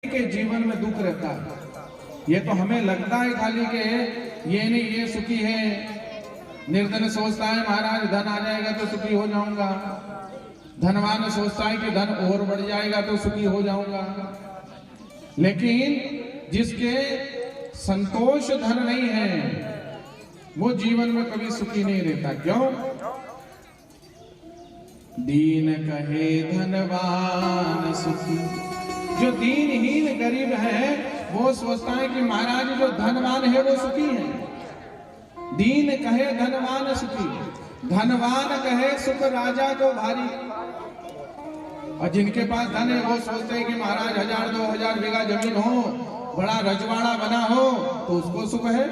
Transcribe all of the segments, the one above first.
के जीवन में दुख रहता है। ये तो हमें लगता है खाली के ये नहीं, ये सुखी है। निर्धन सोचता है महाराज धन आ जाएगा तो सुखी हो जाऊंगा, धनवान सोचता है कि धन और बढ़ जाएगा तो सुखी हो जाऊंगा। लेकिन जिसके संतोष धन नहीं है वो जीवन में कभी सुखी नहीं रहता। क्यों? दीन कहे धनवान सुखी। जो दीनहीन गरीब है वो सोचता है कि महाराज जो धनवान है वो सुखी है। दीन कहे धनवान सुखी, धनवान कहे सुख राजा को भारी। और जिनके पास धन है वो सोचते हैं कि महाराज 1000-2000 बीघा जमीन हो, बड़ा रजवाड़ा बना हो तो उसको सुख है।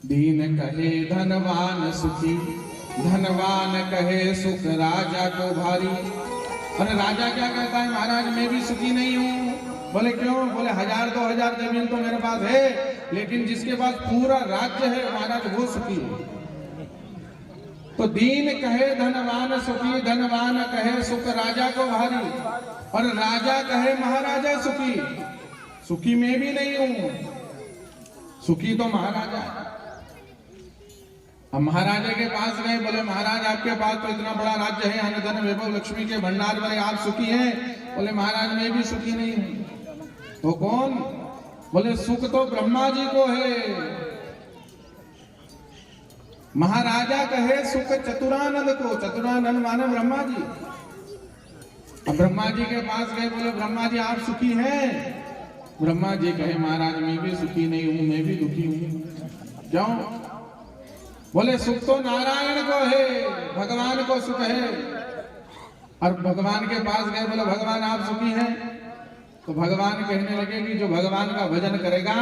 दीन कहे धनवान सुखी, धनवान कहे सुख राजा को भारी। और राजा क्या कहता है, महाराज मैं भी सुखी नहीं हूँ। बोले क्यों? बोले 1000-2000 जमीन तो मेरे पास है, लेकिन जिसके पास पूरा राज्य है महाराज वो सुखी है। तो दीन कहे धनवान सुखी, धनवान कहे सुख राजा को भारी। और राजा कहे महाराजा सुखी, सुखी मैं भी नहीं हूं, सुखी तो महाराजा है। अब महाराजा के पास गए, बोले महाराज आपके पास तो इतना बड़ा राज्य है, अन्न धन वैभव लक्ष्मी के भंडार भरे, आप सुखी हैं? बोले महाराज मैं भी सुखी नहीं हूं। तो कौन? बोले सुख तो ब्रह्मा जी को है। महाराजा कहे सुख चतुरानंद को, चतुरानंद माने ब्रह्मा जी। अब ब्रह्मा जी के पास गए, बोले ब्रह्मा जी आप सुखी हैं? ब्रह्मा जी कहे महाराज मैं भी सुखी नहीं हूं, मैं भी दुखी हूं। क्यों? बोले सुख तो नारायण को है, भगवान को सुख है। और भगवान के पास गए, बोले भगवान आप सुखी हैं? तो भगवान कहने लगे कि जो भगवान का भजन करेगा,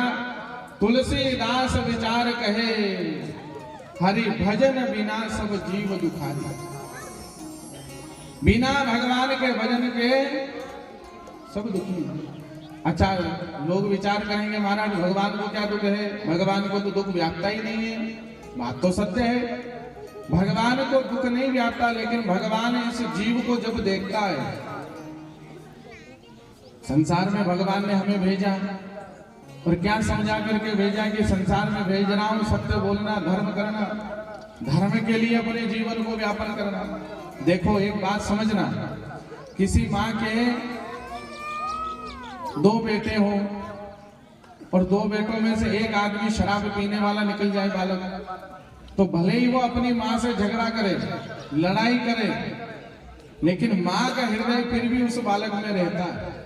तुलसीदास विचार कहे हरि भजन बिना सब जीव दुखारी। बिना भगवान के भजन के सब दुखी। अच्छा लोग विचार करेंगे महाराज भगवान को क्या दुख है, भगवान को तो दुख व्यापता ही नहीं है। बात तो सत्य है, भगवान को दुख नहीं व्यापता, लेकिन भगवान इस जीव को जब देखता है, संसार में भगवान ने हमें भेजा और क्या समझा करके भेजा कि संसार में भेज रहा हूं सत्य बोलना, धर्म करना, धर्म के लिए अपने जीवन को व्यापन करना। देखो एक बात समझना, किसी माँ के 2 बेटे हो और 2 बेटों में से एक आदमी शराब पीने वाला निकल जाए बालक, तो भले ही वो अपनी माँ से झगड़ा करे, लड़ाई करे, लेकिन माँ का हृदय फिर भी उस बालक में रहता है।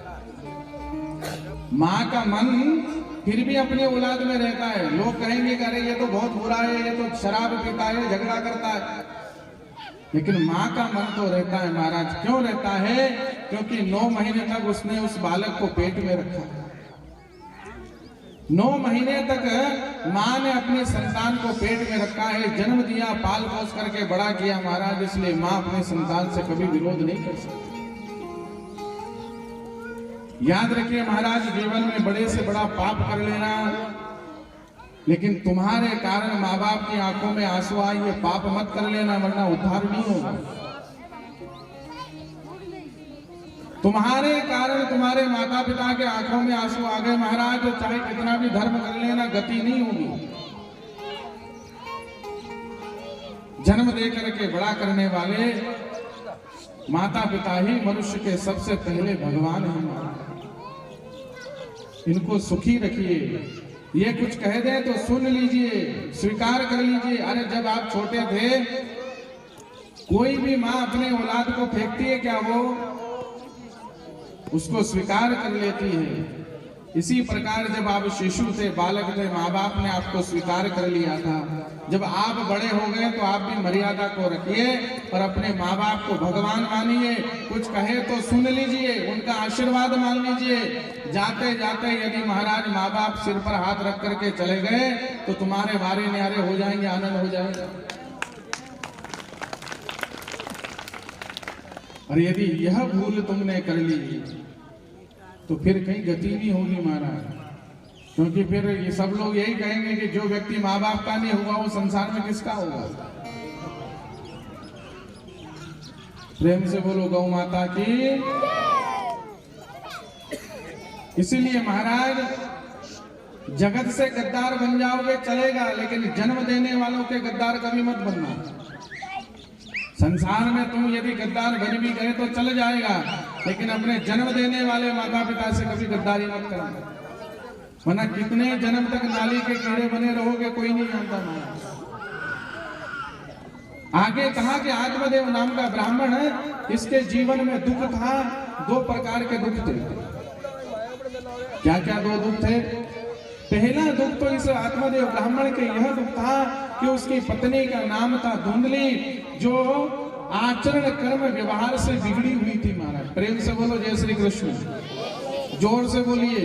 माँ का मन फिर भी अपनी औलाद में रहता है। लोग कहेंगे कि अरे ये तो बहुत बुरा है, ये तो शराब पीता है, झगड़ा करता है, लेकिन माँ का मन तो रहता है महाराज। क्यों रहता है? क्योंकि 9 महीने तक उसने उस बालक को पेट में रखा। 9 महीने तक माँ ने अपने संतान को पेट में रखा है, जन्म दिया, पाल पोस करके बड़ा किया महाराज। इसलिए माँ अपने संतान से कभी विरोध नहीं कर सकती। याद रखिए महाराज, जीवन में बड़े से बड़ा पाप कर लेना, लेकिन तुम्हारे कारण माँ बाप की आंखों में आंसू आए, ये पाप मत कर लेना, वरना उद्धार नहीं होगा। तुम्हारे कारण तुम्हारे माता पिता के आंखों में आंसू आ गए महाराज, तो चाहे कितना भी धर्म कर लेना गति नहीं होगी। जन्म दे करके बड़ा करने वाले माता पिता ही मनुष्य के सबसे पहले भगवान हैं। इनको सुखी रखिए। ये कुछ कह दे तो सुन लीजिए, स्वीकार कर लीजिए। अरे जब आप छोटे थे, कोई भी माँ अपने औलाद को फेंकती है क्या? वो उसको स्वीकार कर लेती है। इसी प्रकार जब आप शिशु थे, बालक थे, माँ बाप ने आपको स्वीकार कर लिया था। जब आप बड़े हो गए तो आप भी मर्यादा को रखिए और अपने माँ बाप को भगवान मानिए। कुछ कहे तो सुन लीजिए, उनका आशीर्वाद मान लीजिए। जाते जाते यदि महाराज माँ बाप सिर पर हाथ रख करके चले गए तो तुम्हारे वारे न्यारे हो जाएंगे, आनंद हो जाएगा। और यदि यह भूल तुमने कर ली तो फिर कहीं गति नहीं होगी महाराज, क्योंकि फिर ये सब लोग यही कहेंगे कि जो व्यक्ति माँ बाप का नहीं होगा वो संसार में किसका होगा। प्रेम से बोलो गौ माता की। इसीलिए महाराज जगत से गद्दार बन जाओगे चलेगा, लेकिन जन्म देने वालों के गद्दार कभी मत बनना। संसार में तुम यदि गद्दार बन भी गए तो चल जाएगा, लेकिन अपने जन्म देने वाले माता पिता से कभी गद्दारी मत करना, वरना कितने जन्म तक नाली के कीड़े बने रहोगे कोई नहीं जानता। आगे कहा कि आत्मदेव नाम का ब्राह्मण है, इसके जीवन में दुख था, 2 प्रकार के दुख थे। क्या क्या 2 दुख थे? पहला दुख तो इस आत्मदेव ब्राह्मण के यह दुख था कि उसकी पत्नी का नाम था धुंधली, जो आचरण कर्म व्यवहार से बिगड़ी हुई थी। महाराज प्रेम से बोलो जय श्री कृष्ण, जोर से बोलिए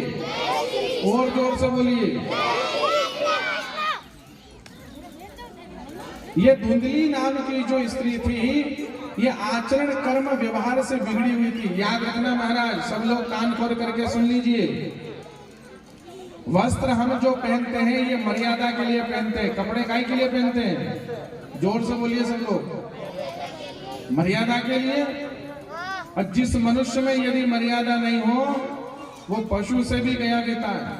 और जोर से बोलिए। ये धुंधली नाम की जो स्त्री थी, ये आचरण कर्म व्यवहार से बिगड़ी हुई थी। याद रखना महाराज, सब लोग कान खोल करके सुन लीजिए। वस्त्र हम जो पहनते हैं ये मर्यादा के लिए पहनते हैं। कपड़े काहे के लिए पहनते हैं? जोर से बोलिए सब लोग, मर्यादा के लिए। और जिस मनुष्य में यदि मर्यादा नहीं हो वो पशु से भी गया देता है।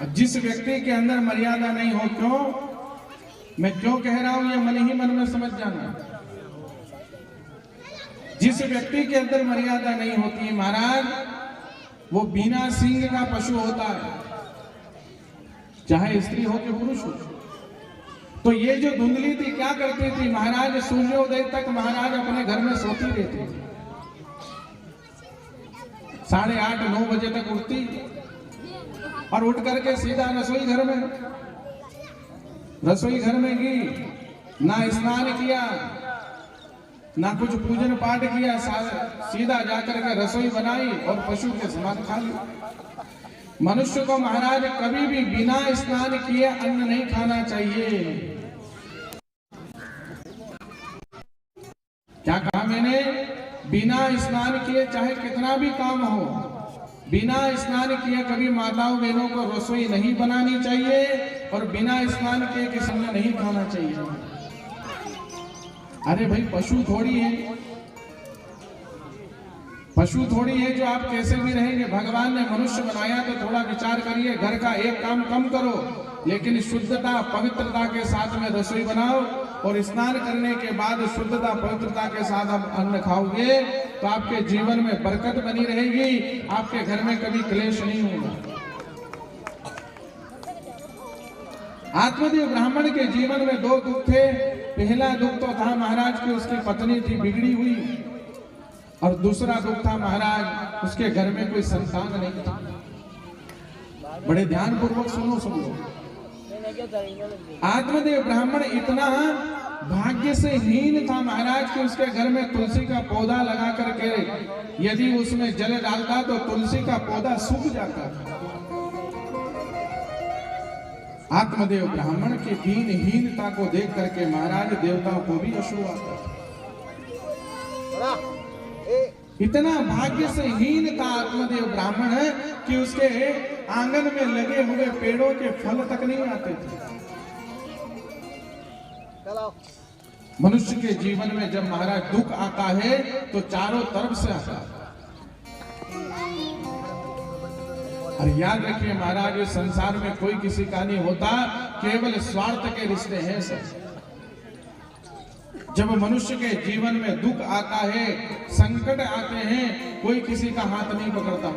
और जिस व्यक्ति के अंदर मर्यादा नहीं हो, क्यों मैं क्यों कह रहा हूं ये मन ही मन में समझ जाना। जिस व्यक्ति के अंदर मर्यादा नहीं होती महाराज, वो बिना सींग का पशु होता है, चाहे स्त्री हो कि पुरुष हो। तो ये जो धुंधली थी क्या करती थी महाराज, सूर्योदय तक महाराज अपने घर में सोती रहती थी। 8:30-9 बजे तक उठती और उठ करके सीधा रसोई घर में गई, ना स्नान किया ना कुछ पूजन पाठ किया, सीधा जाकर के रसोई बनाई और पशु के समान खा लिया। मनुष्य को महाराज कभी भी बिना स्नान किए अन्न नहीं खाना चाहिए। क्या कहा मैंने? बिना स्नान किए चाहे कितना भी काम हो, बिना स्नान किए कभी माताओं बहनों को रसोई नहीं बनानी चाहिए और बिना स्नान किए किसी ने नहीं खाना चाहिए। अरे भाई पशु थोड़ी है, पशु थोड़ी है जो आप कैसे भी रहेंगे। भगवान ने मनुष्य बनाया तो थोड़ा विचार करिए, घर का एक काम कम करो, लेकिन शुद्धता पवित्रता के साथ में रसोई बनाओ और स्नान करने के बाद शुद्धता पवित्रता के साथ आप अन्न खाओगे तो आपके जीवन में बरकत बनी रहेगी, आपके घर में कभी क्लेश नहीं होगा। आत्मदेव ब्राह्मण के जीवन में 2 दुख थे। पहला दुख तो था महाराज की उसकी पत्नी थी बिगड़ी हुई, और दूसरा दुख था महाराज उसके घर में कोई संतान नहीं था। बड़े ध्यान पूर्वक सुनो सब लोग। आत्मदेव ब्राह्मण इतना भाग्य से हीन था महाराज कि उसके घर में तुलसी का पौधा लगा करके यदि उसमें जल डालता तो तुलसी का पौधा सूख जाता था। आत्मदेव ब्राह्मण की दीनहीनता को देख करके महाराज देवताओं को भी अश्रु आता था। इतना भाग्य से हीन था आत्मदेव ब्राह्मण है कि उसके आंगन में लगे हुए पेड़ों के फल तक नहीं आते थे। मनुष्य के जीवन में जब महाराज दुख आता है तो चारों तरफ से आता है। और याद रखिए महाराज इस संसार में कोई किसी का नहीं होता, केवल स्वार्थ के रिश्ते हैं सब। जब मनुष्य के जीवन में दुख आता है, संकट आते हैं, कोई किसी का हाथ नहीं पकड़ता।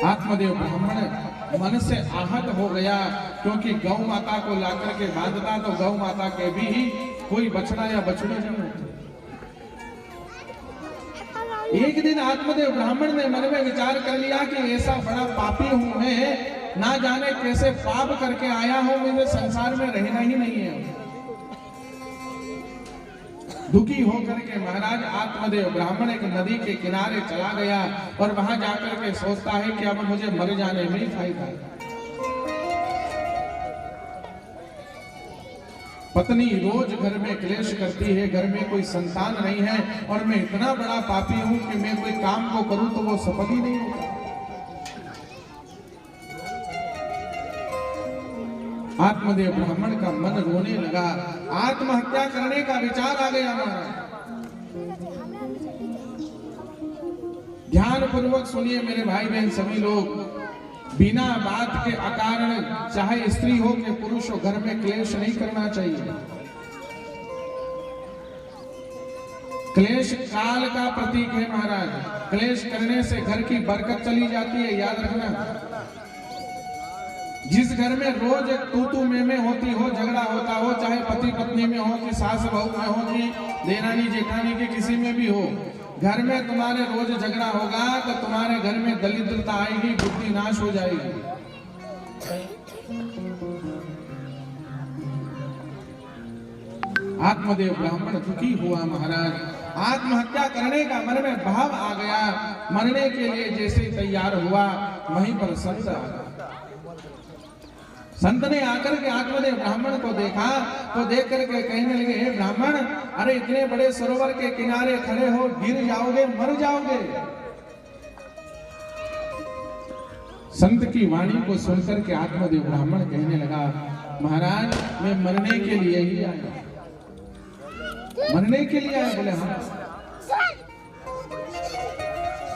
आत्मदेव ब्राह्मण मन से आहत हो गया क्योंकि गौ माता को लाकर के बांधता तो गौ माता के भी कोई बछड़ा या बछड़ी नहीं होती। एक दिन आत्मदेव ब्राह्मण ने मन में विचार कर लिया कि ऐसा बड़ा पापी हूं मैं, ना जाने कैसे पाप करके आया हूं, मुझे संसार में रहना ही नहीं है। दुखी होकर के महाराज आत्मदेव ब्राह्मण एक नदी के किनारे चला गया और वहां जाकर के सोचता है कि अब मुझे मर जाने में ही फायदा है। पत्नी रोज घर में क्लेश करती है, घर में कोई संतान नहीं है और मैं इतना बड़ा पापी हूं कि मैं कोई काम को करूं तो वो सफल ही नहीं होगा। आत्मदेव ब्राह्मण का मन रोने लगा, आत्महत्या करने का विचार आ गया महाराज। ध्यान पूर्वक सुनिए मेरे भाई बहन सभी लोग, बिना बात के अकारण चाहे स्त्री हो कि पुरुष हो घर में क्लेश नहीं करना चाहिए। क्लेश काल का प्रतीक है महाराज। क्लेश करने से घर की बरकत चली जाती है, याद रखना। जिस घर में रोज तू में होती हो, झगड़ा होता हो, चाहे पति पत्नी में हो कि सास बहू में हो कि देरानी जेठानी के किसी में भी हो, घर में तुम्हारे रोज झगड़ा होगा तो तुम्हारे घर में दरिद्रता आएगी, बुद्धि नाश हो जाएगी। आत्मदेव ब्राह्मण दुखी हुआ महाराज। आत्महत्या करने का मन में भाव आ गया। मरने के लिए जैसे तैयार हुआ वहीं पर संत ने आकर के आत्मदेव ब्राह्मण को देखा तो देख करके कहने लगे, हे ब्राह्मण, अरे इतने बड़े सरोवर के किनारे खड़े हो, गिर जाओगे, मर जाओगे। संत की वाणी को सुनकर के आत्मदेव ब्राह्मण कहने लगा, महाराज मैं मरने के लिए ही आया। मरने के लिए आया? बोले हाँ।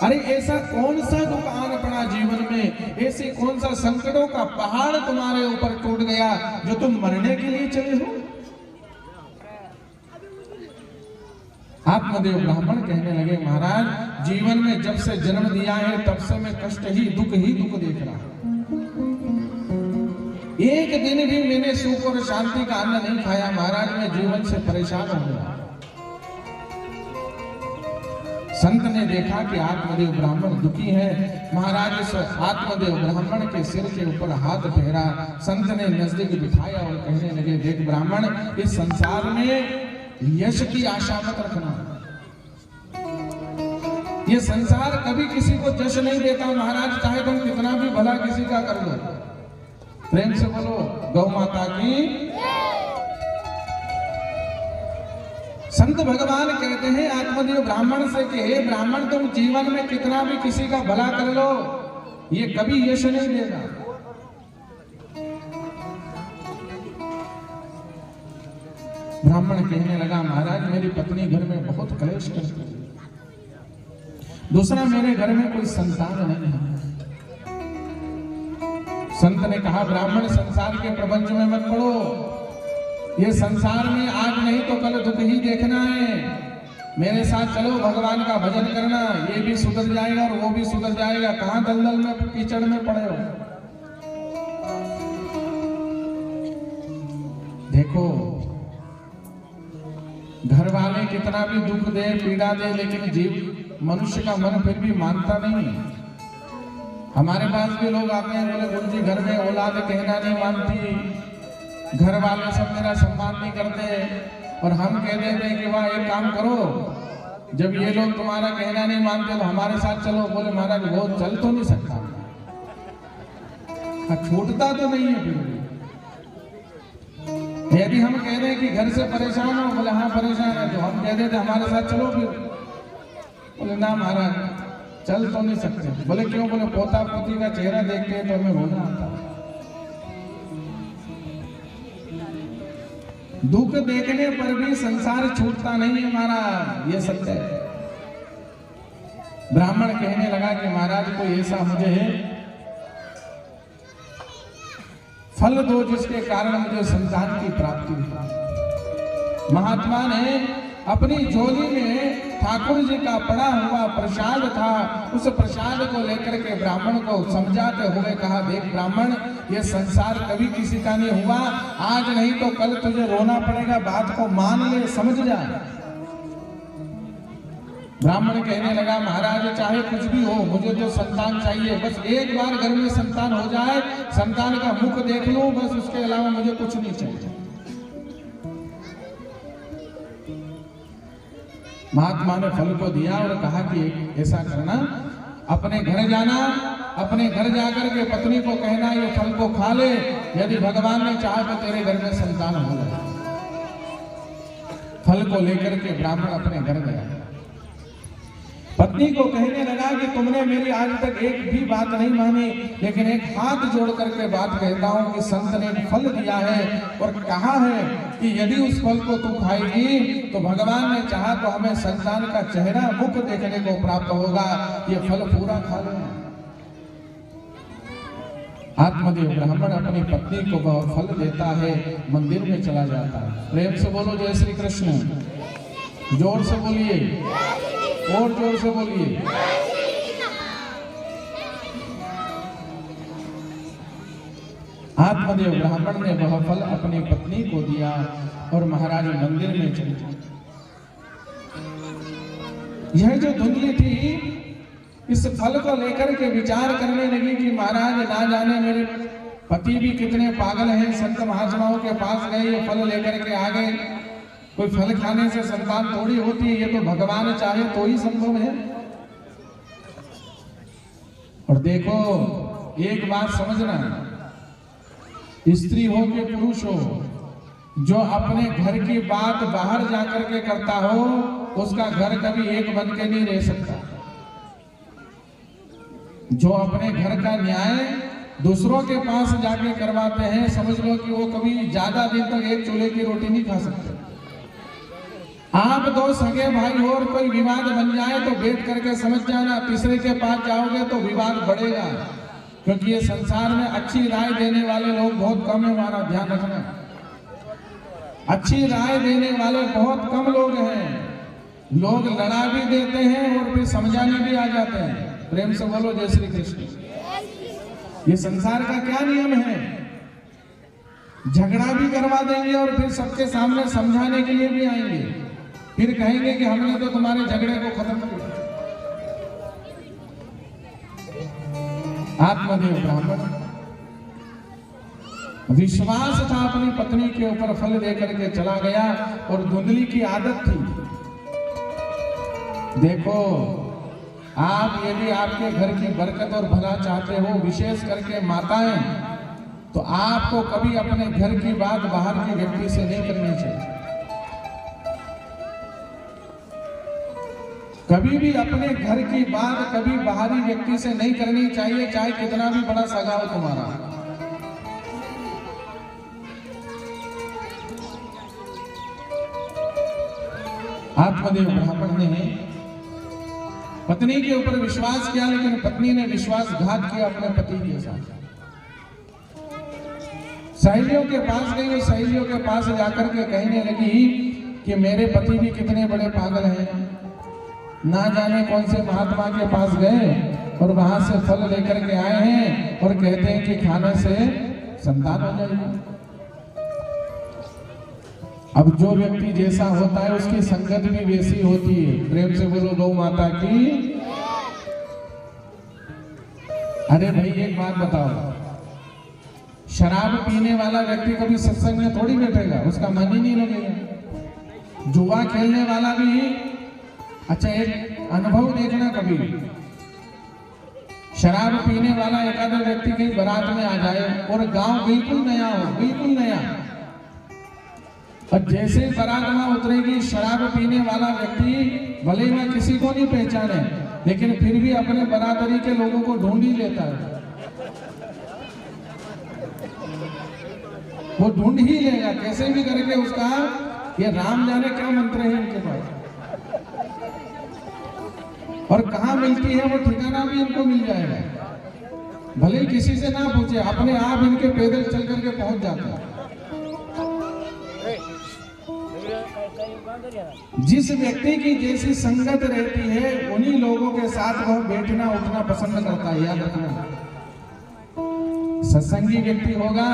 अरे ऐसा कौन सा दुख आन पड़ा जीवन में, ऐसे कौन सा संकटों का पहाड़ तुम्हारे ऊपर टूट गया जो तुम मरने के लिए चले हो? आत्मदेव ब्राह्मण कहने लगे, महाराज जीवन में जब से जन्म दिया है तब से मैं कष्ट ही दुख देख रहा हूं। एक दिन भी मैंने सुख और शांति का अन्न नहीं खाया महाराज, मैं जीवन से परेशान हो गया। संत ने देखा कि आत्मदेव ब्राह्मण दुखी है। महाराज इस आत्मदेव ब्राह्मण के सिर के ऊपर हाथ फेरा, संत ने नजदीक बिठाया और कहने लगे, देख ब्राह्मण, इस संसार में यश की आशा मत रखना। ये संसार कभी किसी को यश नहीं देता महाराज, चाहे तुम कितना भी भला किसी का कर लो। प्रेम से बोलो गौ माता की। संत भगवान कहते हैं आत्मदेव ब्राह्मण से कि हे ब्राह्मण, तुम जीवन में कितना भी किसी का भला कर लो, ये कभी यश नहीं देगा। ब्राह्मण कहने लगा, महाराज मेरी पत्नी घर में बहुत क्लेश करती है, दूसरा मेरे घर में कोई संतान नहीं है। संत ने कहा, ब्राह्मण संसार के प्रपंच में मत पड़ो, ये संसार में आज नहीं तो कल दुख ही देखना है। मेरे साथ चलो, भगवान का भजन करना, ये भी सुधर जाएगा और वो भी सुधर जाएगा। कहां दलदल में कीचड़ में पड़े हो। देखो घर वाले कितना भी दुख दे, पीड़ा दे, लेकिन जीव मनुष्य का मन फिर भी मानता नहीं। हमारे पास भी लोग आते हैं, बोले गुरु जी घर में औलाद कहना नहीं मानती, घर वाले सब मेरा सम्मान नहीं करते, और हम कह देते हैं कि वाह एक काम करो, जब ये लोग तुम्हारा कहना नहीं मानते तो हमारे साथ चलो। बोले महाराज वो चल तो नहीं सकता, छूटता तो नहीं है। फिर यदि हम कह रहे हैं कि घर से परेशान हो, बोले हाँ परेशान है, तो हम कह देते हमारे साथ चलो। फिर बोले ना महाराज चल तो नहीं सकते। बोले क्यों? बोले पोता पोती का चेहरा देखते हैं तो हमें रोना आता है। दुख देखने पर भी संसार छूटता नहीं है महाराज, ये सत्य है। ब्राह्मण कहने लगा कि महाराज कोई ऐसा मुझे है फल दो जिसके कारण मुझे संतान की प्राप्ति हो। महात्मा ने अपनी झोली में ठाकुर जी का पड़ा हुआ प्रसाद था, उस प्रसाद को लेकर के ब्राह्मण को समझाते हुए कहा, देख ब्राह्मण, ये संसार कभी किसी का नहीं हुआ, आज नहीं तो कल तुझे रोना पड़ेगा, बात को मान ले, समझ जा। ब्राह्मण कहने लगा, महाराज चाहे कुछ भी हो, मुझे तो संतान चाहिए, बस एक बार घर में संतान हो जाए, संतान का मुख देख लूं, बस उसके अलावा मुझे कुछ नहीं चाहिए। महात्मा ने फल को दिया और कहा कि ऐसा करना, अपने घर जाना, अपने घर जाकर के पत्नी को कहना ये फल को खा ले, यदि भगवान ने चाहा तो तेरे घर में संतान हो जाए। फल को लेकर के ब्राह्मण अपने घर गया। पत्नी को कहने लगा कि तुमने मेरी आज तक एक भी बात नहीं मानी, लेकिन एक हाथ जोड़ करके बात कहता हूं कि संत ने फल दिया है और कहा है कि यदि उस फल को तू खाएगी तो भगवान ने चाहा तो हमें संतान का चेहरा मुख देखने को प्राप्त होगा। ये फल पूरा खा लेना। आत्मदेव ब्राह्मण अपनी पत्नी को वह फल देता है, मंदिर में चला जाता है। प्रेम से बोलो जय श्री कृष्ण, जोर से बोलिए और जोर से बोलिए। आत्मदेव ब्राह्मण ने वह फल अपनी पत्नी को दिया और महाराज मंदिर में चली गई। यह जो धुंधली थी इस फल को लेकर के विचार करने लगी कि महाराज ना जाने मेरे पति भी कितने पागल हैं, संत महात्माओं के पास गए, ये फल लेकर के आ गए। कोई फल खाने से संतान थोड़ी होती है, ये तो भगवान चाहे तो ही संभव है। और देखो एक बात समझना, स्त्री हो कि पुरुष हो, जो अपने घर की बात बाहर जाकर के करता हो उसका घर कभी एक बन के नहीं रह सकता। जो अपने घर का न्याय दूसरों के पास जाके करवाते हैं, समझ लो कि वो कभी ज्यादा दिन तक एक चूल्हे की रोटी नहीं खा सकते। आप दो सगे भाई हो और कोई विवाद बन जाए तो बैठ करके समझ जाना, तीसरे के पास जाओगे तो विवाद बढ़ेगा, क्योंकि ये संसार में अच्छी राय देने वाले लोग बहुत कम है। हमारा ध्यान रखना, अच्छी राय देने वाले बहुत कम लोग हैं। लोग लड़ा भी देते हैं और फिर समझाने भी आ जाते हैं। प्रेम से बोलो जय श्री कृष्ण। ये संसार का क्या नियम है, झगड़ा भी करवा देंगे और फिर सबके सामने समझाने के लिए भी आएंगे, फिर कहेंगे कि हमने तो तुम्हारे झगड़े को खत्म किया। आत्मदेव ब्राह्मण विश्वास था अपनी पत्नी के ऊपर, फल देकर के चला गया। और धुंधली की आदत थी, देखो आप यदि आपके घर की बरकत और भला चाहते हो, विशेष करके माताएं, तो आपको कभी अपने घर की बात बाहर के व्यक्ति से नहीं करनी चाहिए। कभी भी अपने घर की बात कभी बाहरी व्यक्ति से नहीं करनी चाहिए, चाहे कितना भी बड़ा सगा हो तुम्हारा। आत्मदेव ब्राह्मण ने पत्नी के ऊपर विश्वास किया, लेकिन पत्नी ने विश्वासघात किया अपने पति के साथ। सहेलियों के पास गई और सहेलियों के पास जाकर के कहने लगी कि मेरे पति भी कितने बड़े पागल हैं, ना जाने कौन से महात्मा के पास गए और वहां से फल लेकर के आए हैं और कहते हैं कि खाने से संतान हो जाएगी। अब जो व्यक्ति जैसा होता है उसकी संगत भी वैसी होती है। प्रेम से बोलो गौ माता की। अरे भाई एक बात बताओ, शराब पीने वाला व्यक्ति कभी सत्संग में थोड़ी बैठेगा, उसका मन ही नहीं लगेगा। जुआ खेलने वाला भी, अच्छा एक अनुभव देखना, कभी शराब पीने वाला एक आधा व्यक्ति कहीं बारात में आ जाए और गांव बिल्कुल नया हो, बिल्कुल नया, और जैसे बारात में उतरेगी शराब पीने वाला व्यक्ति भले ही मैं किसी को नहीं पहचाने, लेकिन फिर भी अपने बरादरी के लोगों को ढूंढ ही लेता है। वो ढूंढ ही लेगा कैसे भी करके। उसका ये राम जाने क्या मंत्र है इनके पास, और कहाँ मिलती है वो ठिकाना भी इनको मिल जाएगा। भले ही किसी से ना पूछे, अपने आप इनके पैदल चल करके पहुंच जाता है। जिस व्यक्ति की जैसी संगत रहती है उन्हीं लोगों के साथ वह बैठना उठना पसंद करता है। याद रखना, सत्संगी व्यक्ति होगा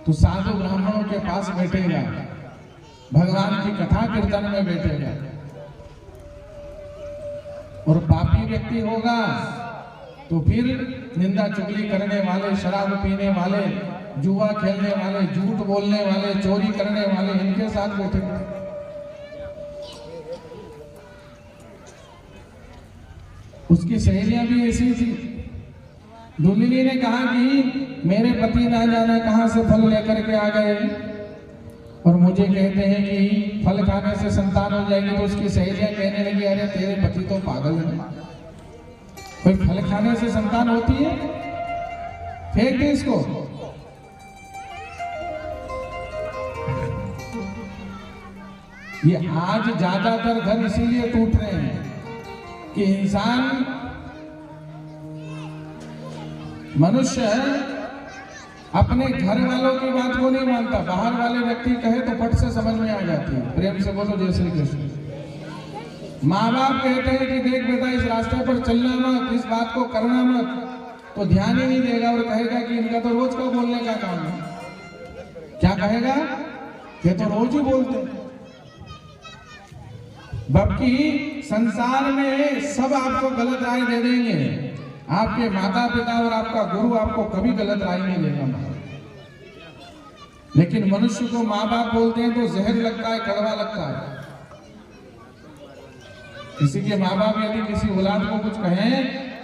तो साधु ब्राह्मणों के पास बैठेगा, भगवान की कथा कीर्तन में बैठेगा। और पापी व्यक्ति होगा तो फिर निंदा चुगली करने वाले, शराब पीने वाले, जुआ खेलने वाले, झूठ बोलने वाले, चोरी करने वाले, इनके साथ बैठेगा। उसकी सहेलियां भी ऐसी थी। धुंधली ने कहा कि मेरे पति ना जाने कहां से फल लेकर के आ गए और मुझे कहते हैं कि फल खाने से संतान हो जाएगी, तो उसकी सहेलियां कहने लगी अरे तेरे पति तो पागल है, कोई फल खाने से संतान होती है, फेंक दे इसको। ये आज ज्यादातर घर इसीलिए टूट रहे हैं कि इंसान मनुष्य अपने घर वालों की बात को नहीं मानता, बाहर वाले व्यक्ति कहे तो फट से समझ में आ जाती है। प्रेम से बोलो जय श्री कृष्ण। माँ बाप कहते हैं कि देख बेटा इस रास्ते पर चलना मत, इस बात को करना मत, तो ध्यान ही नहीं देगा और कहेगा कि इनका तो रोज का बोलने का काम है। क्या कहेगा? ये तो रोज ही बोलते हैं। जबकि संसार में सब आपको गलत राय दे देंगे, आपके माता पिता और आपका गुरु आपको कभी गलत राय नहीं देगा। लेकिन मनुष्य को माँ बाप बोलते हैं तो जहर लगता है, कड़वा लगता है। किसी के माँ बाप यदि किसी औलाद को कुछ कहें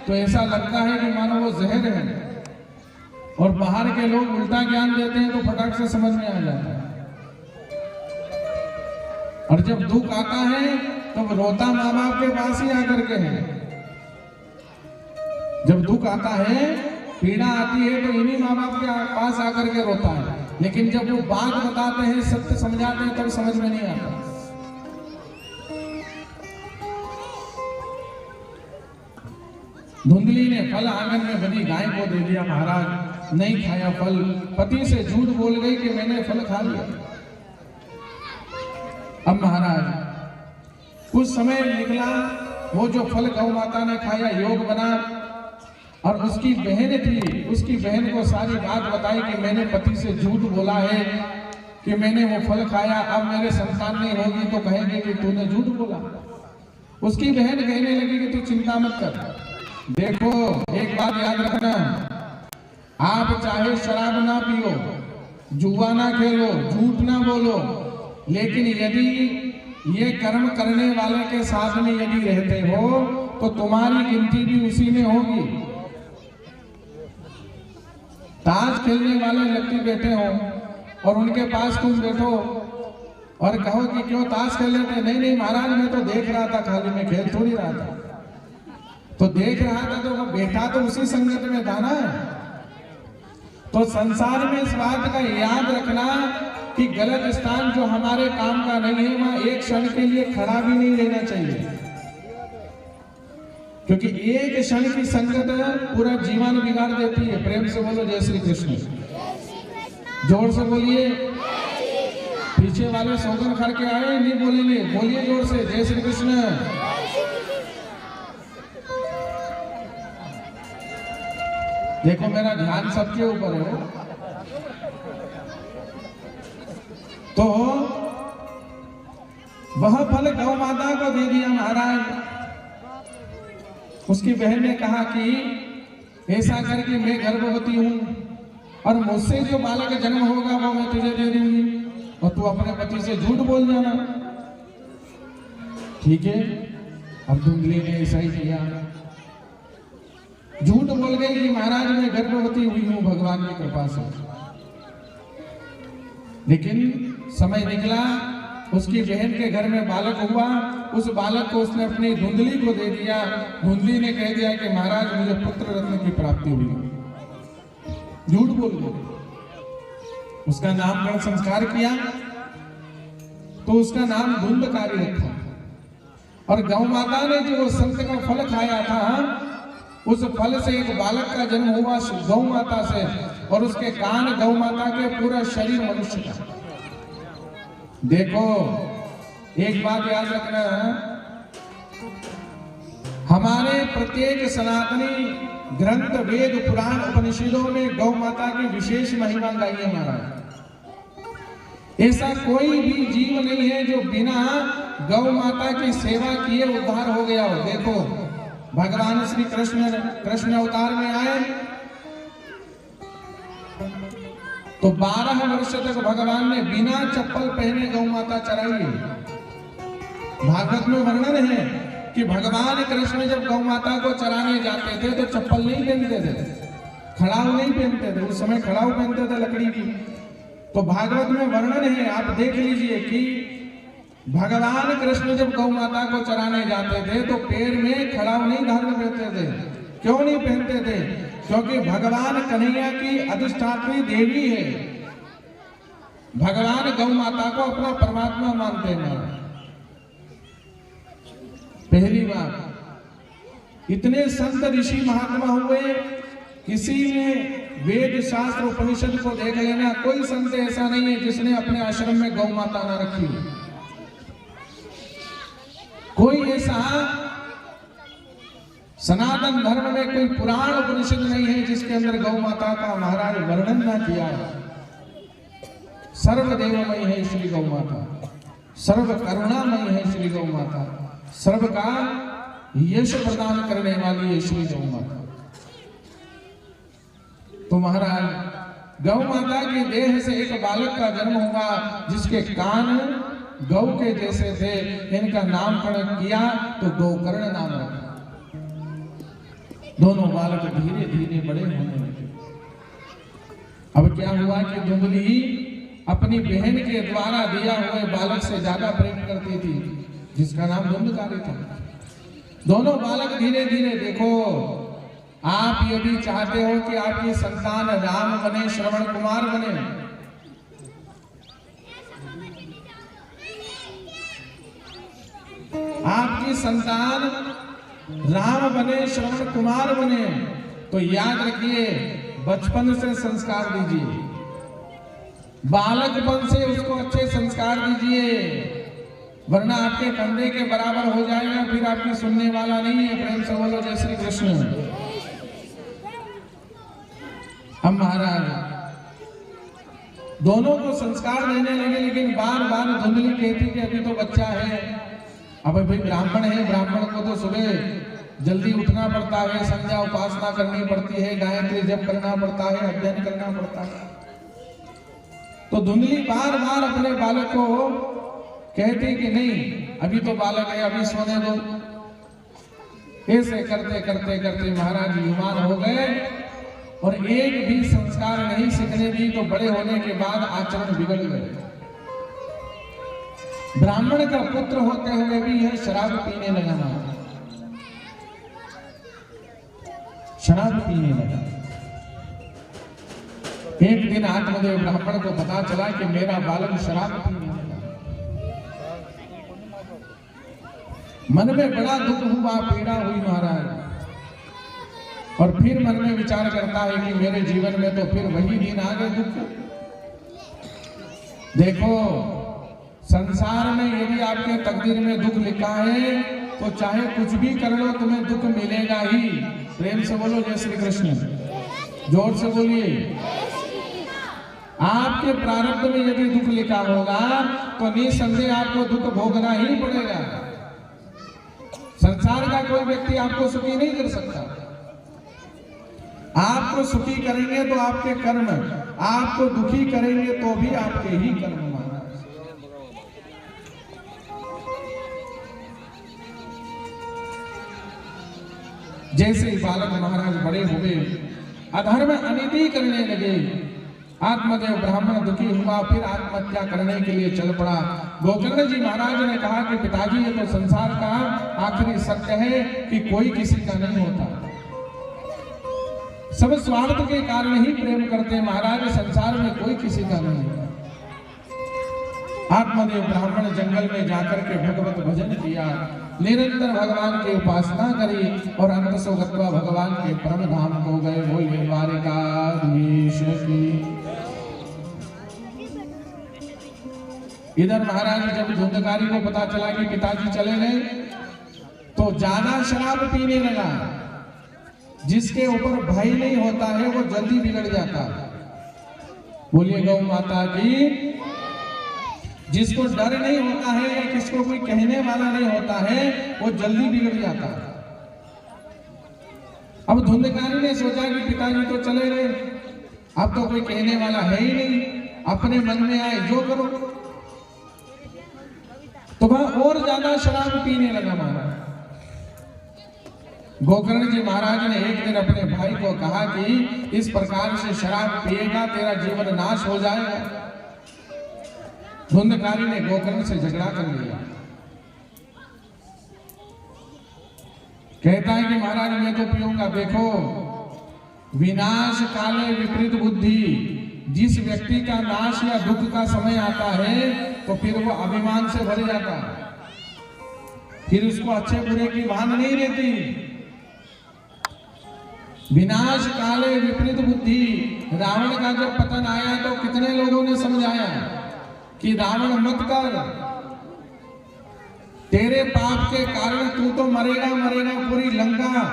तो ऐसा लगता है कि मानो वो जहर है, और बाहर के लोग उल्टा ज्ञान देते हैं तो फटाक से समझ में आ जाता है। और जब दुख आता है तब रोता माँ बाप के पास ही आकर के है। जब दुख आता है, पीड़ा आती है, तो इन्हीं माँ बाप के पास आकर के रोता है। लेकिन जब वो बात बताते हैं, सत्य समझाते हैं, तब समझ में नहीं आता। धुंधली ने फल आंगन में बनी गाय को दे दिया महाराज, नहीं खाया फल। पति से झूठ बोल गई कि मैंने फल खा लिया। अब महाराज कुछ समय निकला, वो जो फल गौ माता ने खाया योग बना, और उसकी बहन थी, उसकी बहन को सारी बात बताई कि मैंने पति से झूठ बोला है कि मैंने वो फल खाया, अब मेरे संतान नहीं होगी तो कहेंगे कि तूने झूठ बोला। उसकी बहन कहने लगी कि तू चिंता मत कर। देखो एक बात याद रखना, आप चाहे शराब ना पियो, जुआ ना खेलो, झूठ ना बोलो, लेकिन यदि ये कर्म करने वाले के साथ में यदि रहते हो तो तुम्हारी गिनती भी उसी में होगी। ताश खेलने वाले व्यक्ति बैठे हो और उनके पास तुम बैठो और कहो कि क्यों ताश खेल लेते? नहीं नहीं महाराज, मैं तो देख रहा था, खाली मैं खेल थोड़ी रहा था। तो देख रहा था तो वो बैठा तो उसी संगत में था ना। तो संसार में इस बात का याद रखना कि गलत स्थान जो हमारे काम का नहीं है, वहां एक क्षण के लिए खड़ा भी नहीं रहना चाहिए, क्योंकि एक क्षण की संगत पूरा जीवन बिगाड़ देती है। प्रेम से बोलो जय श्री कृष्ण। जोर से बोलिए। पीछे वाले सौगन खा के आए, नहीं बोलेंगे, बोलिए जोर से जय श्री कृष्ण। देखो मेरा ध्यान सबके ऊपर है। तो वह फल गौ माता को दे दिया महाराज। उसकी बहन ने कहा कि ऐसा करके मैं गर्भवती हूं और मुझसे जो बालक जन्म होगा वो मैं तुझे दे दूंगी और तू अपने पति से झूठ बोल जाना। ठीक है। अब धुंधली ने ऐसा ही किया, झूठ बोल गई कि महाराज मैं गर्भवती हुई हूं भगवान की कृपा से। लेकिन समय निकला, उसकी बहन के घर में बालक हुआ, उस बालक को उसने अपनी धुंधली को दे दिया। धुंधली ने कह दिया कि महाराज मुझे पुत्र रत्न की प्राप्ति हुई। झूठ बोल गई। उसका नामकरण संस्कार किया तो उसका नाम धुंधकारी रखा। और गौ माता ने जो संत का फल खाया था, उस फल से एक बालक का जन्म हुआ गौ माता से, और उसके कान गौ माता के, पूरा शरीर मनुष्य का। देखो एक बात याद रखना, हमारे प्रत्येक सनातनी ग्रंथ, वेद, पुराण, उपनिषदों में गौ माता की विशेष महिमा गाई है महाराज। ऐसा कोई भी जीव नहीं है जो बिना गौ माता की सेवा किए उद्धार हो गया हो। देखो भगवान श्री कृष्ण अवतार में आए तो 12 वर्ष तक भगवान ने बिना चप्पल पहने गौ माता चराई है। भागवत में वर्णन है कि भगवान कृष्ण जब गौ माता को चराने जाते थे तो चप्पल नहीं पहनते थे, खड़ाऊ नहीं पहनते थे। उस समय खड़ाऊ पहनते थे लकड़ी की, तो भागवत में वर्णन है, आप देख लीजिए कि भगवान कृष्ण जब गौ माता को चराने जाते थे तो पैर में खड़ाऊ नहीं धारण करते थे। क्यों नहीं पहनते थे? क्योंकि भगवान कन्हैया की अधिष्ठात्री देवी है। भगवान गौ माता को अपना परमात्मा मानते हैं। पहली बात, इतने संत ऋषि महात्मा हुए, किसी ने वेद शास्त्र उपनिषद को देख लेना, कोई संत ऐसा नहीं है जिसने अपने आश्रम में गौ माता ना रखी। कोई ऐसा सनातन धर्म में कोई पुराण उपनिषद नहीं है जिसके अंदर गौ माता का महाराज वर्णन ना किया है। सर्वदेवमयी है श्री गौ माता, सर्व करुणामयी है श्री गौ माता, सर्व का यश प्रदान करने वाली है श्री गौ माता। तो महाराज गौ माता की देह से एक बालक का जन्म हुआ जिसके कान गौ के जैसे थे। इनका नामकरण किया तो गोकर्ण नाम रखा। दोनों बालक धीरे धीरे बड़े होने लगे। अब क्या हुआ कि धुंधली अपनी बहन के द्वारा दिया हुए बालक से ज्यादा प्रेम करती थी, जिसका नाम धुंधकारी था। दोनों बालक धीरे धीरे, देखो आप यदि चाहते हो कि आपकी संतान राम बने, श्रवण कुमार बने, आपकी संतान राम बने, श्रवण कुमार बने, तो याद रखिए बचपन से संस्कार दीजिए, बालकपन से उसको अच्छे संस्कार दीजिए, वरना आपके कंधे के बराबर हो जाएगा, फिर आपकी सुनने वाला नहीं है। प्रेम से बोलो जय श्री कृष्ण। हम महाराज दोनों को संस्कार देने लगे, लेकिन बार बार धुंधली कहती कि अभी तो बच्चा है, अब भाई ब्राह्मण है, ब्राह्मण को तो सुबह जल्दी उठना पड़ता है, संध्या उपासना करनी पड़ती है, गायत्री जप करना पड़ता है, अध्ययन करना पड़ता है। तो धुंधली बार बार अपने बालक को कहती कि नहीं अभी तो बालक है, अभी सोने दो। ऐसे करते करते करते महाराज युवान हो गए और एक भी संस्कार नहीं सीखने दी, तो बड़े होने के बाद आचरण बिगड़ गए। ब्राह्मण का पुत्र होते हुए भी यह शराब पीने लगा, शराब पीने लगा। एक दिन आत्मदेव ब्राह्मण को पता चला कि मेरा बालक शराब पीने लगा। मन में बड़ा दुख हुआ, पीड़ा हुई महाराज, और फिर मन में विचार करता है कि मेरे जीवन में तो फिर वही दिन आ गए दुख। देखो संसार में यदि आपके तकदीर में दुख लिखा है तो चाहे कुछ भी कर लो तुम्हें दुख मिलेगा ही। प्रेम से बोलो जय श्री कृष्ण, जोर से बोलिए। आपके प्रारब्ध में यदि दुख लिखा होगा तो निसंदेह आपको दुख भोगना ही पड़ेगा। संसार का कोई व्यक्ति आपको सुखी नहीं कर सकता। आपको सुखी करेंगे तो आपके कर्म, आपको दुखी करेंगे तो भी आपके ही कर्म। जैसे ही बालक महाराज बड़े हुए, अधर्म अनिति करने लगे, आत्मदेव ब्राह्मण दुखी हुआ, फिर आत्महत्या करने के लिए चल पड़ा। गोकर्ण जी महाराज ने कहा कि पिताजी ये तो संसार का आखिरी सत्य है कि कोई किसी का नहीं होता, सब स्वार्थ के कारण ही प्रेम करते। महाराज संसार में कोई किसी का नहीं होता। आत्मदेव ब्राह्मण जंगल में जाकर के भगवत भजन किया, निरंतर भगवान की उपासना करी और अंत सोगत्वा भगवान के परम धाम को गए। बोलिए द्वारिकाधीश की। इधर महाराज जब धुंधकारी को पता चला कि पिताजी चले गए तो ज्यादा शराब पीने लगा। जिसके ऊपर भय नहीं होता है वो जल्दी बिगड़ जाता है। बोलिए गौ माता की। जिसको डर नहीं होता है या किसको कोई कहने वाला नहीं होता है वो जल्दी बिगड़ जाता है। अब धुंधकारी ने सोचा कि पिताजी तो चले गए, अब तो कोई कहने वाला है ही नहीं, अपने मन में आए जो करो। तो वह और ज्यादा शराब पीने लगा महाराज। गोकर्ण जी महाराज ने एक दिन अपने भाई को कहा कि इस प्रकार से शराब पिएगा तेरा जीवन नाश हो जाएगा। धुंधकारी ने गोकर्ण से झगड़ा कर लिया। कहता है कि महाराज मैं तो पीऊंगा। देखो, विनाश काले विपरीत बुद्धि, जिस व्यक्ति का नाश या दुख का समय आता है तो फिर वो अभिमान से भर जाता है, फिर उसको अच्छे बुरे की भान नहीं रहती। विनाश काले विपरीत बुद्धि। रावण का जब पतन आया तो कितने लोगों ने समझाया कि रावण मत कर, तेरे पाप के कारण तू तो मरेगा मरेगा, पूरी लंका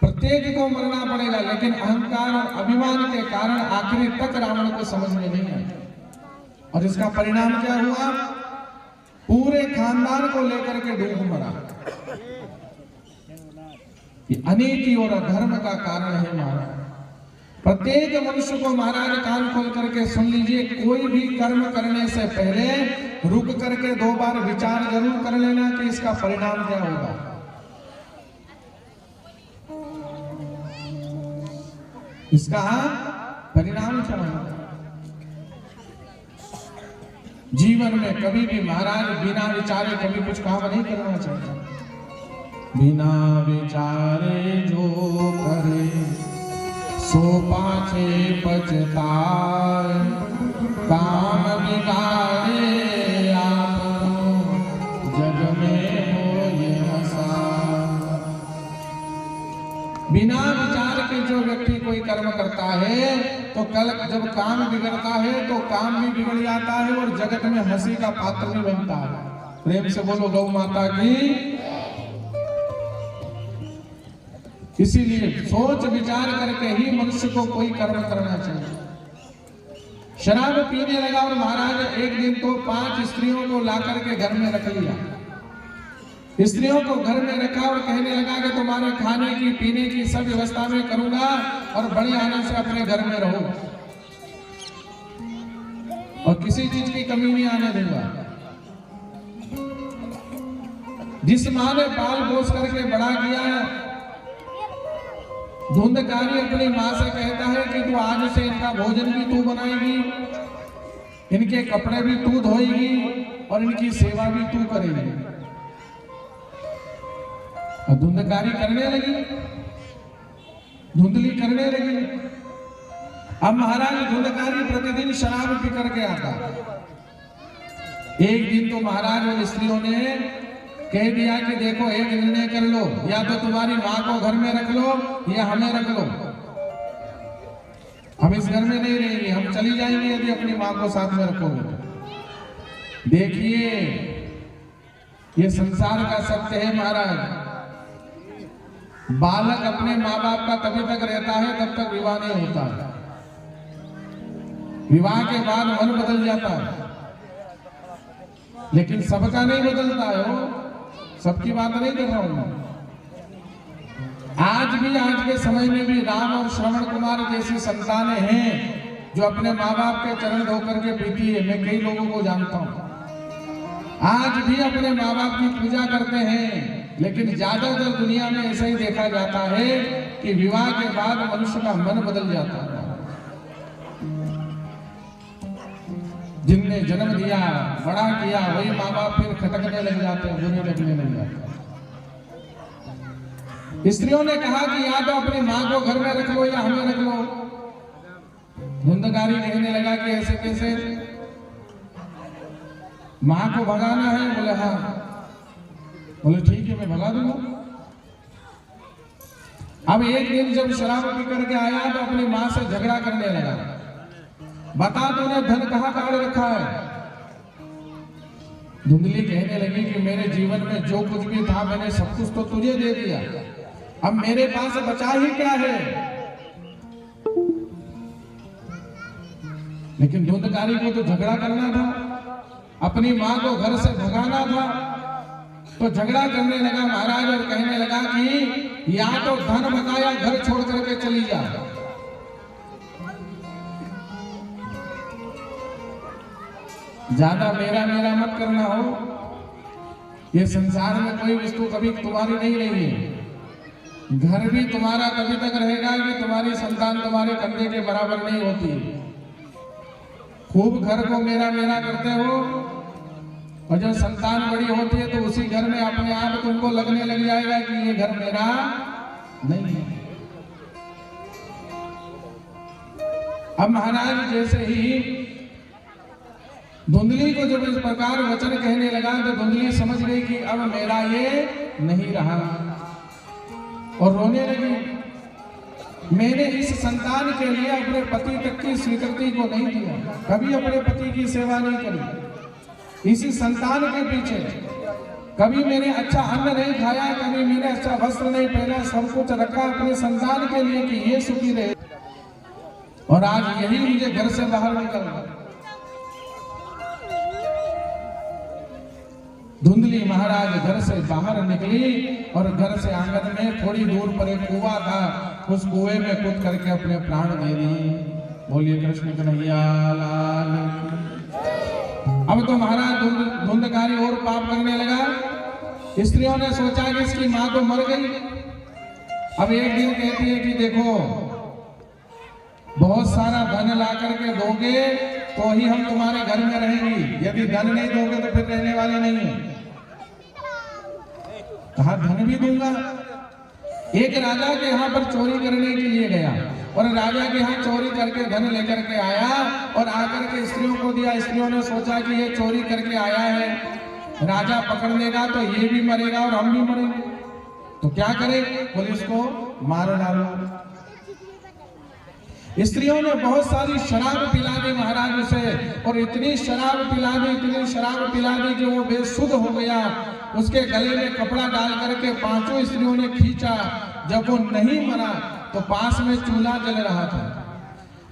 प्रत्येक को मरना पड़ेगा। लेकिन अहंकार और अभिमान के कारण आखिरी तक रावण को समझ में नहीं आया और इसका परिणाम क्या हुआ? पूरे खानदान को लेकर के डूब मरा। ये अनीति और अधर्म का कारण है महाराज। प्रत्येक मनुष्य को महाराज कान खोल करके सुन लीजिए, कोई भी कर्म करने से पहले रुक करके 2 बार विचार जरूर कर लेना कि इसका परिणाम क्या होगा। इसका परिणाम क्या होगा। जीवन में कभी भी महाराज बिना विचारे कभी कुछ काम नहीं करना चाहिए। बिना विचारे जो करे सो पाछे पछताए, काम बिगाड़े आपनो जग में हो ये हंसा। बिना विचार के जो व्यक्ति कोई कर्म करता है तो कल जब काम बिगड़ता है तो काम भी बिगड़ जाता है और जगत में हंसी का पात्र भी बनता है। प्रेम से बोलो गौ माता की। इसीलिए सोच विचार करके ही मनुष्य को कोई कर्म करना चाहिए। शराब पीने लगा और महाराज एक दिन तो 5 स्त्रियों को ला करके घर में रख लिया। स्त्रियों को घर में रखा और कहने लगा कि तुम्हारे खाने की पीने की सब व्यवस्था में करूंगा और बड़े आनंद से अपने घर में रहो और किसी चीज की कमी नहीं आने दूंगा। जिस माँ ने पाल पोस करके बड़ा किया, धुंधकारी अपनी माँ से कहता है कि तू आज से इनका भोजन भी तू बनाएगी, इनके कपड़े भी तू धोएगी और इनकी सेवा भी तू करेगी। और धुंधकारी करने लगी, धुंधली करने लगी। अब महाराज धुंधकारी प्रतिदिन शराब पी करके आता। एक दिन तो महाराज और स्त्रियों ने कह दिया कि देखो एक निर्णय कर लो, या तो तुम्हारी माँ को घर में रख लो या हमें रख लो। हम इस घर में नहीं रहेंगे, हम चली जाएंगे यदि अपनी माँ को साथ में रखोगे। देखिए ये संसार का सत्य है महाराज। बालक अपने माँ बाप का तभी तक रहता है तब तक विवाह नहीं होता है। विवाह के बाद मन बदल जाता है, लेकिन सबका नहीं बदलता है। वो सबकी बात नहीं कर रहा हूं। आज के समय में भी राम और श्रवण कुमार जैसी संतानें हैं जो अपने माँ बाप के चरण धो करके पीती है। मैं कई लोगों को जानता हूं आज भी अपने माँ बाप की पूजा करते हैं, लेकिन ज्यादातर दुनिया में ऐसा ही देखा जाता है कि विवाह के बाद मनुष्य का मन बदल जाता है। जिनने जन्म दिया बड़ा किया वही माँ बाप फिर खटकने लग जाते हैं, बुरे लगने लग जाते हैं। स्त्रियों ने कहा कि या तो अपनी माँ को घर में रख लो या हमें रख लो। धुंधकारी कहने लगा कि ऐसे कैसे, माँ को भगाना है? बोले हाँ। बोले ठीक है मैं भगा दूंगा। अब एक दिन जब शराब पी करके आया तो अपनी माँ से झगड़ा करने लगा, बता तूने धन कहाँ काढ़ रखा है? धुंधली कहने लगी कि मेरे जीवन में जो कुछ भी था मैंने सब कुछ तो तुझे दे दिया, अब मेरे पास बचा ही क्या है? लेकिन धुंधकारी को तो झगड़ा करना था, अपनी माँ को घर से भगाना था, तो झगड़ा करने लगा महाराज और कहने लगा कि या तो धन बकाया घर छोड़ करके चली जा। ज्यादा मेरा मेरा मत करना हो। ये संसार में कोई वस्तु कभी तुम्हारी नहीं रही है। घर भी तुम्हारा तभी तक रहेगा कि तुम्हारी संतान तुम्हारे कंधे के बराबर नहीं होती। खूब घर को मेरा मेरा करते हो, और जब संतान बड़ी होती है तो उसी घर में अपने आप तुमको लगने लग जाएगा कि ये घर मेरा नहीं है। अब महाराज जैसे ही धुंधली को जब इस प्रकार वचन कहने लगा तो धुंधली समझ गई कि अब मेरा ये नहीं रहा, और रोने लगी। मैंने इस संतान के लिए अपने पति तक की स्वीकृति को नहीं दिया, कभी अपने पति की सेवा नहीं करी। इसी संतान के पीछे कभी मैंने अच्छा अन्न नहीं खाया, कभी मैंने अच्छा वस्त्र नहीं पहना, सब कुछ रखा अपने संतान के लिए कि ये सुखी रहे, और आज यही मुझे घर से बाहर निकलना। धुंधली महाराज घर से बाहर निकली और घर से आंगन में थोड़ी दूर पर एक कुआं था, उस कुएं में कूद करके अपने प्राण दे दिए। बोलिए कृष्ण कन्हैया लाल। अब तो महाराज धुंधकारी और पाप करने लगा। स्त्रियों ने सोचा कि इसकी मां तो मर गई। अब एक दिन कहती है कि देखो बहुत सारा धन ला करके दोगे तो ही हम तुम्हारे घर में रहेंगी, यदि धन नहीं दोगे तो फिर रहने वाले नहीं है। कहा धन भी दूंगा। एक राजा के यहाँ पर चोरी करने के लिए गया और राजा के यहाँ चोरी करके धन लेकर के आया और आकर के स्त्रियों को दिया। स्त्रियों ने सोचा कि ये चोरी करके आया है, राजा पकड़ लेगा तो ये भी मरेगा और हम भी मरेंगे, तो क्या करे, पुलिस को मार डालो। स्त्रियों ने बहुत सारी शराब पिला दी महाराज उसे, और इतनी शराब पिला दी, इतनी शराब पिला दी कि वो बेसुध हो गया। उसके गले में कपड़ा डाल करके पांचों स्त्रियों ने खींचा। जब वो नहीं मरा तो पास में चूल्हा जल रहा था,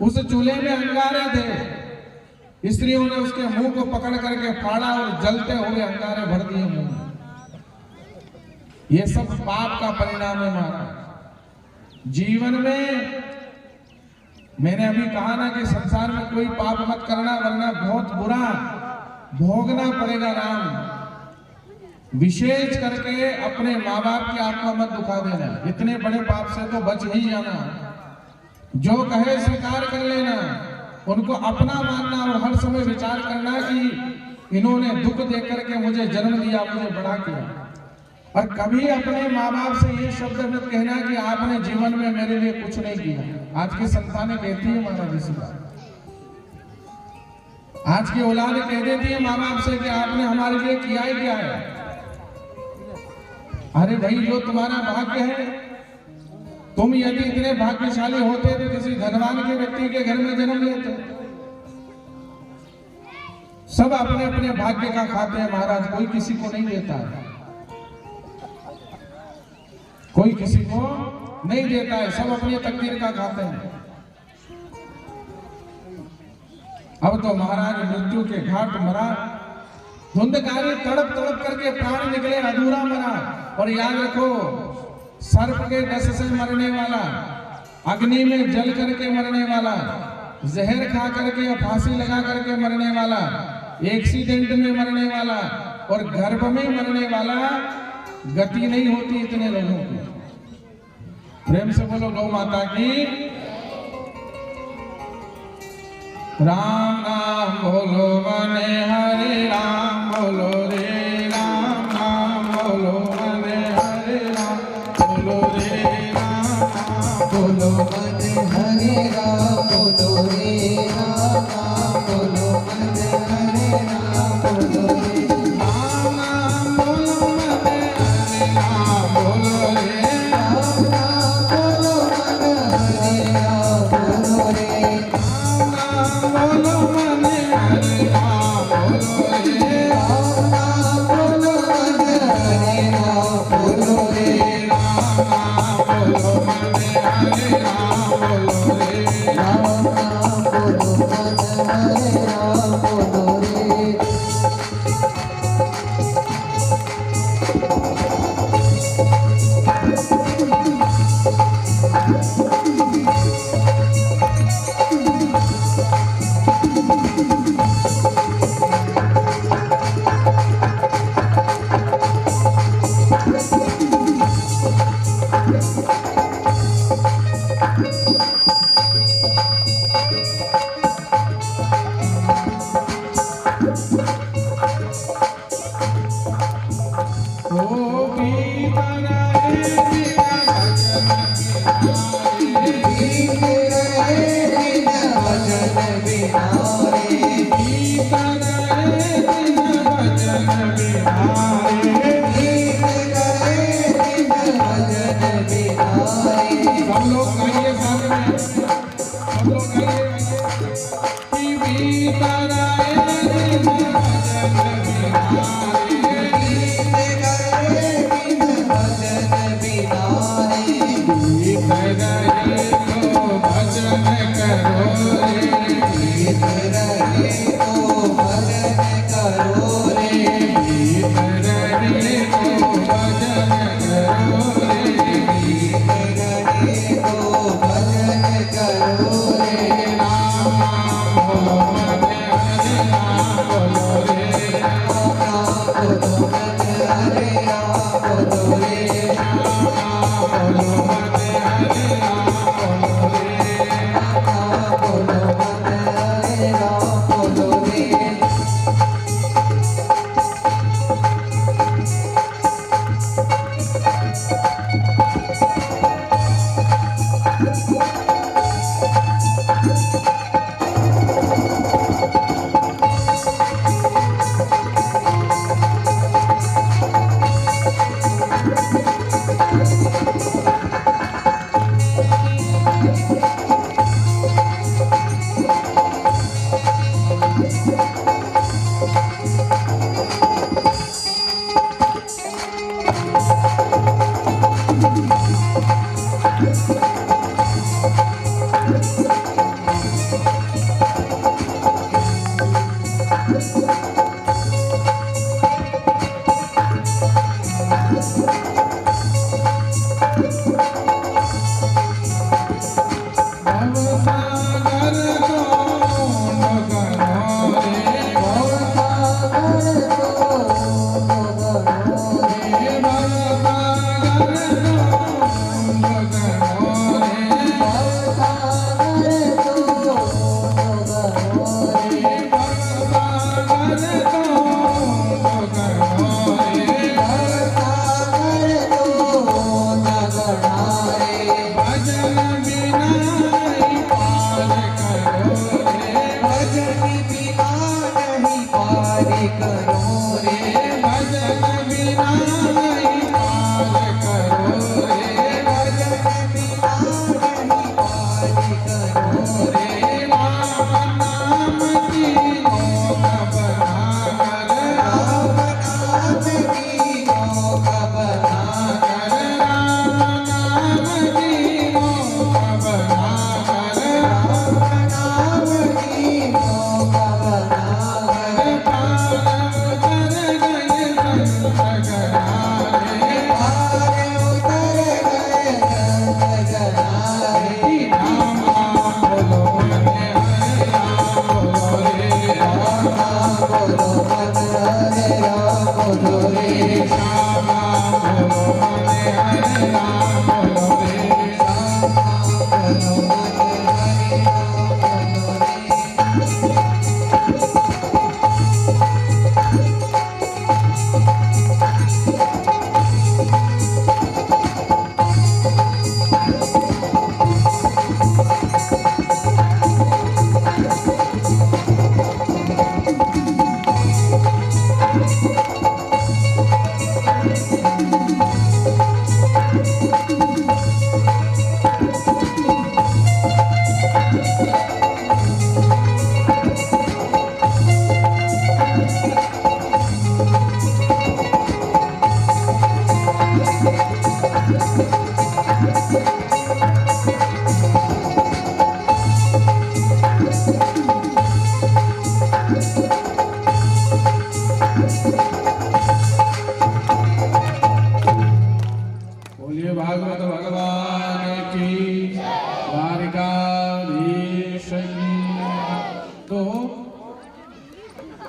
उस चूल्हे में अंगारे थे। स्त्रियों ने उसके मुंह को पकड़ करके फाड़ा और जलते हुए अंगारे भर दिए मुंह में। ये सब पाप का परिणाम है महाराज। जीवन में मैंने अभी कहा ना कि संसार में कोई पाप मत करना, वरना बहुत बुरा भोगना पड़ेगा राम। विशेष करके अपने माँ बाप की आत्मा मत दुखा देना, इतने बड़े पाप से तो बच ही जाना। जो कहे स्वीकार कर लेना, उनको अपना मानना और हर समय विचार करना कि इन्होंने दुख देख करके मुझे जन्म दिया, मुझे बड़ा किया। और कभी अपने माँ बाप से ये शब्द मत कहना कि आपने जीवन में मेरे लिए कुछ नहीं किया। आज की संतानें कहती है महाराज इसी बात, आज की औलाद कह देती है माँ बाप से कि आपने हमारे लिए किया ही क्या है। अरे भाई, जो तुम्हारा भाग्य है, तुम यदि इतने भाग्यशाली होते तो किसी धनवान के व्यक्ति के घर में जन्म लेते। सब अपने अपने भाग्य का खाते हैं महाराज, कोई किसी को नहीं देता है, कोई किसी को नहीं देता है, सब अपनी तकदीर का खाते हैं। अब तो महाराज मृत्यु के घाट मरा। धुंधकारी तड़प तड़प करके प्राण निकले, अधूरा मरा। और याद रखो, सर्प के डस से मरने वाला, अग्नि में जल करके मरने वाला, जहर खा करके या फांसी लगा करके मरने वाला, एक्सीडेंट में मरने वाला और गर्भ में मरने वाला गति नहीं होती इतने लोगों की। प्रेम से बोलो गौ माता की। राम नाम बोलो मने हरे राम, बोलो रे राम, नाम बोलो मने हरे राम, बोलो रे राम, बोलो मने हरे राम, बोलो रे राम, बोलो मने हरे राम, बोलो रे राम, नाम बोलो मने हरे राम, बोलो रे राम, बोलो मने हरे राम, बोलो रे राम, बोलो मने हरे राम, बोलो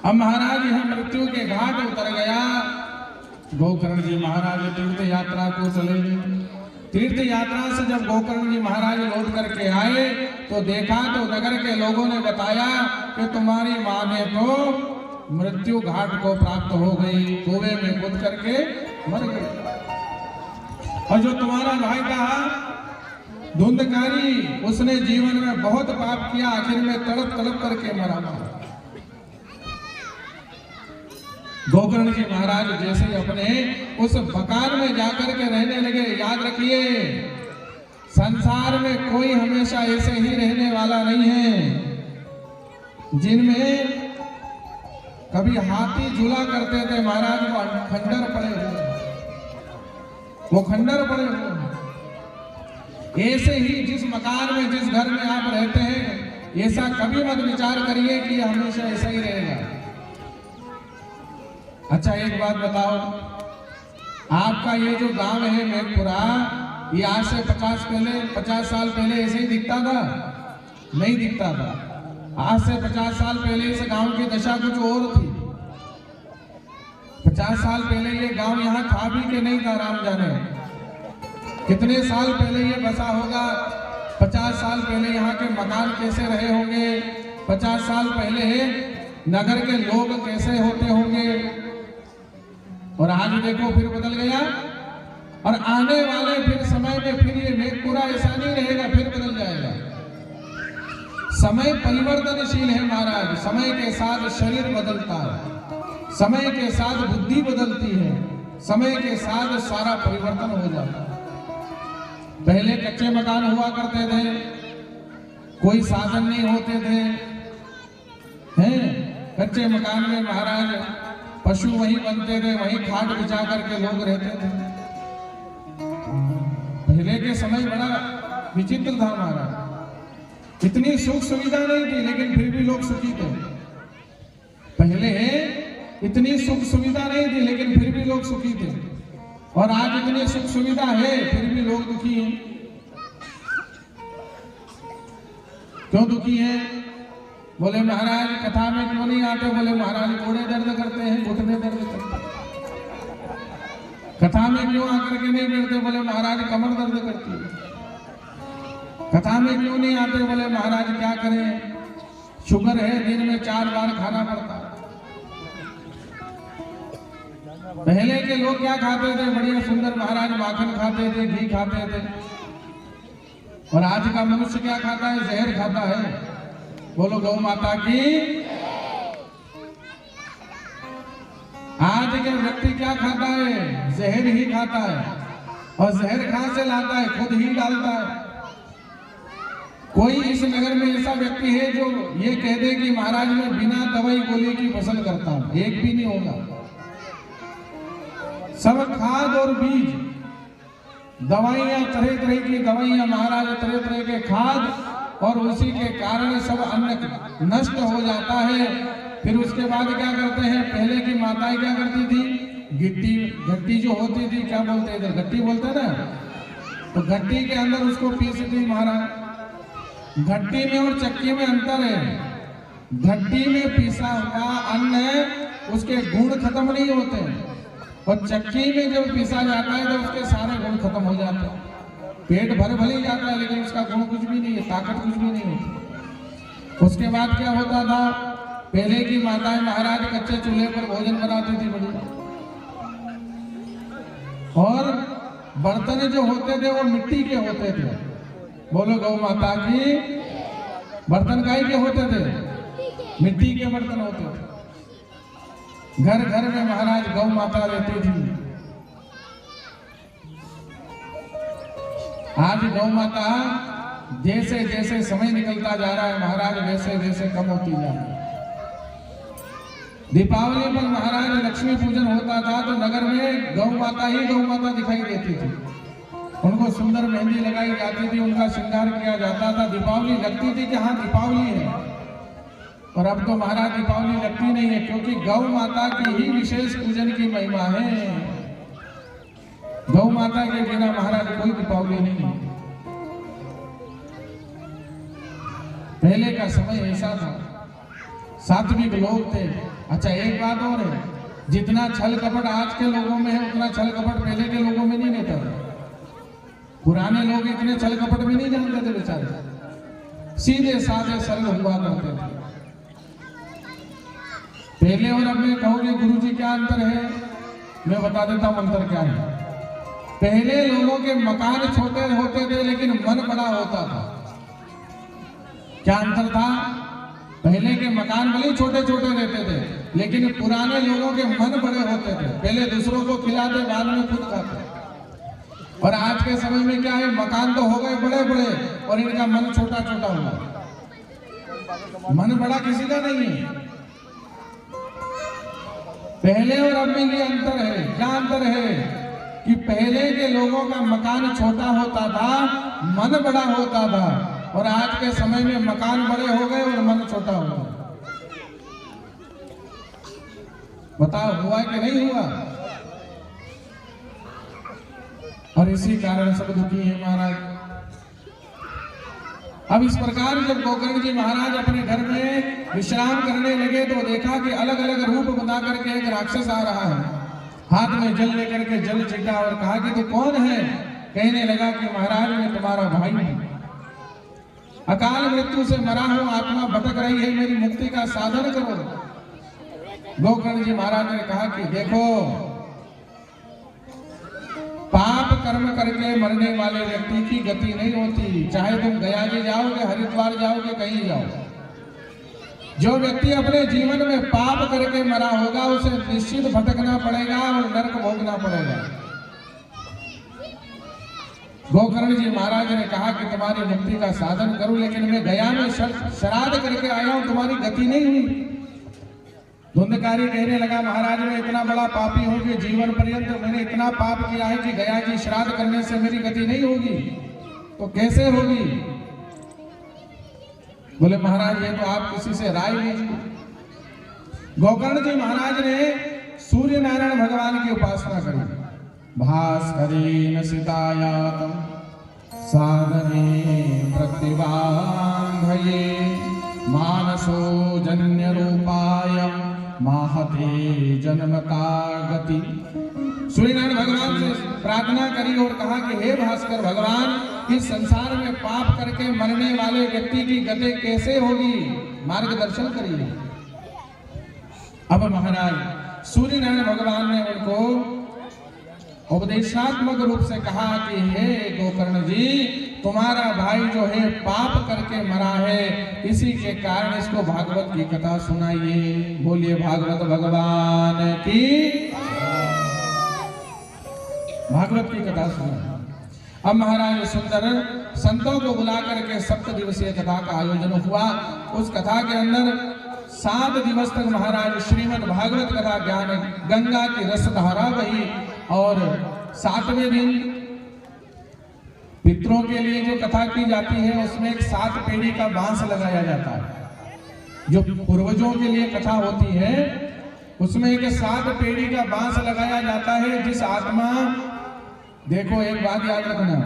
अब महाराज यह मृत्यु के घाट उतर गया। गोकर्ण जी महाराज तीर्थ यात्रा को चले। तीर्थ यात्रा से जब गोकर्ण जी महाराज लौट करके आए तो देखा तो नगर के लोगों ने बताया कि तुम्हारी माँ ने तो मृत्यु घाट को प्राप्त हो गई, कुएं में कूद करके मर गई। और जो तुम्हारा भाई था धुंधकारी, उसने जीवन में बहुत पाप किया, आखिर में तड़प तड़प करके मरा। गोकर्ण जी महाराज जैसे अपने उस मकान में जाकर के रहने लगे। याद रखिए, संसार में कोई हमेशा ऐसे ही रहने वाला नहीं है। जिनमें कभी हाथी झूला करते थे महाराज, वो खंडर पड़े हुए, वो खंडर पड़े हुए। ऐसे ही जिस मकान में, जिस घर में आप रहते हैं, ऐसा कभी मत विचार करिए कि ये हमेशा ऐसा ही रहेगा। अच्छा एक बात बताओ, आपका ये जो गांव है मेघपुरा, ये आज से 50 साल पहले ऐसे ही दिखता था? नहीं दिखता था। आज से 50 साल पहले इस गांव की दशा कुछ और थी। 50 साल पहले ये गांव यहाँ था भी कि नहीं था, राम जाने। कितने साल पहले ये बसा होगा? 50 साल पहले यहाँ के मकान कैसे रहे होंगे? 50 साल पहले नगर के लोग कैसे होते होंगे? और आज देखो फिर बदल गया। और आने वाले फिर समय में फिर ये मेघपुरा ऐसा नहीं रहेगा, फिर बदल जाएगा। समय परिवर्तनशील है महाराज। समय के साथ शरीर बदलता है, समय के साथ बुद्धि बदलती है, समय के साथ सारा परिवर्तन हो जाता है। पहले कच्चे मकान हुआ करते थे, कोई साधन नहीं होते थे, हैं? कच्चे मकान में महाराज पशु वहीं बनते थे, वहीं खाट बिछा करके लोग रहते थे। समय बड़ा विचित्र था महाराज। इतनी सुख सुविधा नहीं थी लेकिन फिर भी लोग सुखी थे। पहले इतनी सुख सुविधा नहीं थी लेकिन फिर भी लोग सुखी थे, और आज इतनी सुख सुविधा है फिर भी लोग दुखी हैं। क्यों दुखी हैं? बोले महाराज कथा में क्यों नहीं आते? बोले महाराज घोड़े दर्द करते हैं, घुटने दर्द करते हैं। कथा में क्यों आकर के नहीं बैठते? बोले महाराज कमर दर्द करती है। कथा में क्यों नहीं आते? बोले महाराज क्या करें, शुगर है, दिन में 4 बार खाना पड़ता है। पहले के लोग क्या खाते थे? बढ़िया सुंदर महाराज माखन खाते थे, घी खाते थे। और आज का मनुष्य क्या खाता है? जहर खाता है। बोलो गौ माता की। आज के व्यक्ति क्या खाता है? जहर ही खाता है। और जहर कहां से लाता है? खुद ही डालता है। कोई इस नगर में ऐसा व्यक्ति है जो ये कह दे कि महाराज मैं बिना दवाई गोली की फसल करता हूं? एक भी नहीं होगा। सब खाद और बीज, दवाइयां, तरह तरह की दवाइयां महाराज, तरह तरह के खाद, और उसी के कारण सब अन्न नष्ट हो जाता है। फिर उसके बाद क्या करते हैं? पहले की माताएं क्या करती थी? घट्टी जो होती थी, क्या बोलते थे? घट्टी बोलते ना। तो घट्टी के अंदर उसको पीसती महाराज। घट्टी में और चक्की में अंतर है। घट्टी में पीसा हुआ अन्न उसके गुण खत्म नहीं होते, और चक्की में जब पीसा जाता है तो उसके सारे गुण खत्म हो जाते हैं। पेट भर भले जाता है लेकिन उसका गुण कुछ भी नहीं है, ताकत कुछ भी नहीं होती। उसके बाद क्या होता था? पहले की माताएं महाराज कच्चे चूल्हे पर भोजन बनाती थी बढ़िया, और बर्तन जो होते थे वो मिट्टी के होते थे। बोलो गौ माता की। बर्तन गाय के होते थे, मिट्टी के बर्तन होते थे। घर घर में महाराज गौ माता रहती थी। आज गौ माता जैसे जैसे समय निकलता जा रहा है महाराज, वैसे वैसे कम होती जा रही है। दीपावली पर महाराज लक्ष्मी पूजन होता था तो नगर में गौ माता ही गौ माता दिखाई देती थी। उनको सुंदर मेहंदी लगाई जाती थी, उनका श्रृंगार किया जाता था। दीपावली लगती थी कि हाँ दीपावली है। और अब तो महाराज दीपावली लगती नहीं है, क्योंकि गौ माता की ही विशेष पूजन की महिमा है। गौ माता के बिना महाराज कोई दीपावली नहीं है। पहले का समय ऐसा था, सात्विक लोग थे। अच्छा एक बात और है, जितना छल कपट आज के लोगों में है उतना छल कपट पहले के लोगों में नहीं रहता था। पुराने लोग इतने छल कपट में नहीं जानते थे बेचारे, सीधे साधे सरल हुआ करते थे। पहले और अब में कहोगे गुरुजी क्या अंतर है? मैं बता देता हूं अंतर क्या है। पहले लोगों के मकान छोटे होते थे लेकिन मन बड़ा होता था। क्या अंतर था? पहले के मकान भले छोटे छोटे रहते थे लेकिन पुराने लोगों के मन बड़े होते थे। पहले दूसरों को खिलाते, बाद में खुद खाते। और आज के समय में क्या है? मकान तो हो गए बड़े बड़े और इनका मन छोटा छोटा हुआ। मन बड़ा किसी का नहीं है। पहले और अब में ये अंतर है। क्या अंतर है? कि पहले के लोगों का मकान छोटा होता था, मन बड़ा होता था, और आज के समय में मकान बड़े हो गए और मन छोटा हो गया। बताओ हुआ कि नहीं हुआ? और इसी कारण सब दुखी है महाराज। अब इस प्रकार जब गोकर्ण जी महाराज अपने घर में विश्राम करने लगे तो देखा कि अलग अलग रूप बना करके एक राक्षस आ रहा है, हाथ में जल लेकर के जल छिटा और कहा कि तू कौन है? कहने लगा कि महाराज मैं तुम्हारा भाई हूं, अकाल मृत्यु से मरा हूं, आत्मा भटक रही है, मेरी मुक्ति का साधन करो। गोकर्ण जी महाराज ने कहा कि देखो, पाप कर्म करके मरने वाले व्यक्ति की गति नहीं होती। चाहे तुम गया जी जाओगे, हरिद्वार जाओगे, कहीं जाओ, जो व्यक्ति अपने जीवन में पाप करके मरा होगा उसे निश्चित भटकना पड़ेगा और नरक भोगना पड़ेगा। गोकर्ण जी महाराज ने कहा कि तुम्हारी मुक्ति का साधन करूं, लेकिन मैं गया में श्राद्ध करके आया हूं, तुम्हारी गति नहीं हुई। धुंधकारी कहने लगा महाराज मैं इतना बड़ा पापी हूं कि जीवन पर्यंत मैंने इतना पाप किया है कि गया जी श्राद्ध करने से मेरी गति नहीं होगी। तो कैसे होगी? बोले महाराज ये तो आप किसी से राय लीजिए। गोकर्ण जी महाराज ने सूर्य नारायण भगवान की उपासना करी। भास्करेण सितायातम साधने प्रतिबांधये मानसो जन्य रूपाय महते जन्मता गति। सूर्यनारायण भगवान से प्रार्थना करी और कहा कि हे भास्कर भगवान, इस संसार में पाप करके मरने वाले व्यक्ति की गति कैसे होगी, मार्गदर्शन करिए। अब महाराज सूर्यनारायण भगवान ने उनको उपदेशात्मक रूप से कहा कि हे गोकर्ण जी, तुम्हारा भाई जो है पाप करके मरा है, इसी के कारण इसको भागवत की कथा सुनाइए। बोलिए भागवत भगवान की, भागवत की कथा सुनाइए। अब महाराज सुंदर संतों को बुला करके 7 दिवसीय कथा का आयोजन हुआ। उस कथा के अंदर 7 दिवस तक महाराज श्रीमद् भागवत कथा ज्ञान गंगा की रसधारा बही और 7वें दिन पितरों के लिए जो कथा की जाती है उसमें एक 7 पेड़ी का बांस लगाया जाता है। जो पूर्वजों के लिए कथा होती है उसमें एक 7 पेड़ी का बांस लगाया जाता है। जिस आत्मा, देखो एक बात याद रखना,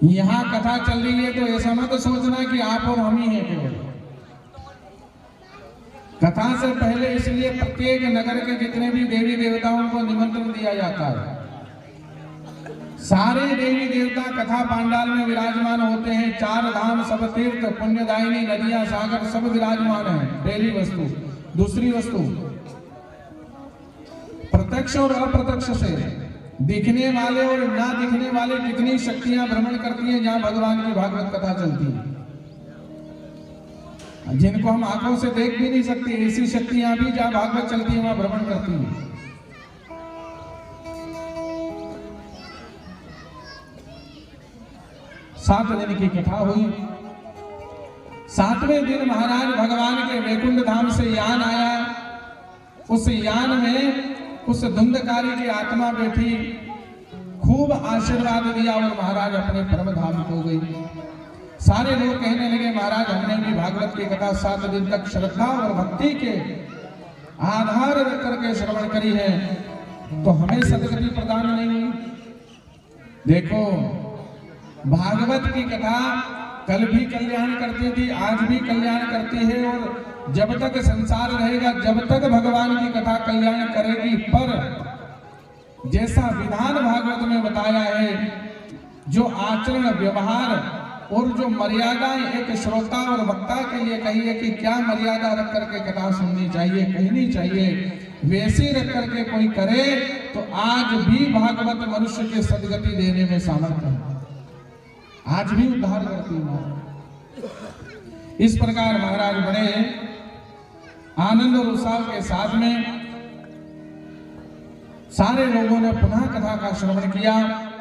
यहां कथा चल रही है तो ऐसा मत सोचना कि आप और हम ही हैं केवल। कथा से पहले इसलिए प्रत्येक नगर के जितने भी देवी देवताओं को निमंत्रण दिया जाता है। सारे देवी देवता कथा पांडाल में विराजमान होते हैं। 4 धाम, सब तीर्थ, पुण्यदायिनी नदियां, सागर सब विराजमान हैं। पहली वस्तु। दूसरी वस्तु, प्रत्यक्ष और अप्रत्यक्ष से दिखने वाले और ना दिखने वाले कितनी शक्तियां भ्रमण करती हैं जहां भगवान की भागवत कथा चलती है, जिनको हम आंखों से देख भी नहीं सकते, ऐसी शक्तियां भी जहां भागवत चलती है वहां भ्रमण करती हैं। सात दिन की कथा हुई। 7वें दिन महाराज भगवान के वैकुंठ धाम से यान आया। उस यान में उस धुंधकारी की आत्मा बैठी, खूब आशीर्वाद दिया और महाराज अपने परम धाम को गई। सारे लोग कहने लगे महाराज हमने भी भागवत की कथा 7 दिन तक श्रद्धा और भक्ति के आधार रख करके श्रवण करी है, तो हमें सदगति प्रदान नहीं हुई। देखो भागवत की कथा कल भी कल्याण करती थी, आज भी कल्याण करती है और जब तक संसार रहेगा जब तक भगवान की कथा कल्याण करेगी। पर जैसा विधान भागवत में बताया है, जो आचरण व्यवहार और जो मर्यादाएं एक श्रोता और वक्ता के लिए कही है कि क्या मर्यादा रख करके कथा सुननी चाहिए, कहनी चाहिए, वैसी रख करके कोई करे तो आज भी भागवत मनुष्य के सदगति देने में सामर्थ्य है, आज भी उद्धार करती है। इस प्रकार महाराज बड़े आनंद और उत्साह के साथ में सारे लोगों ने पुनः कथा का श्रवण किया।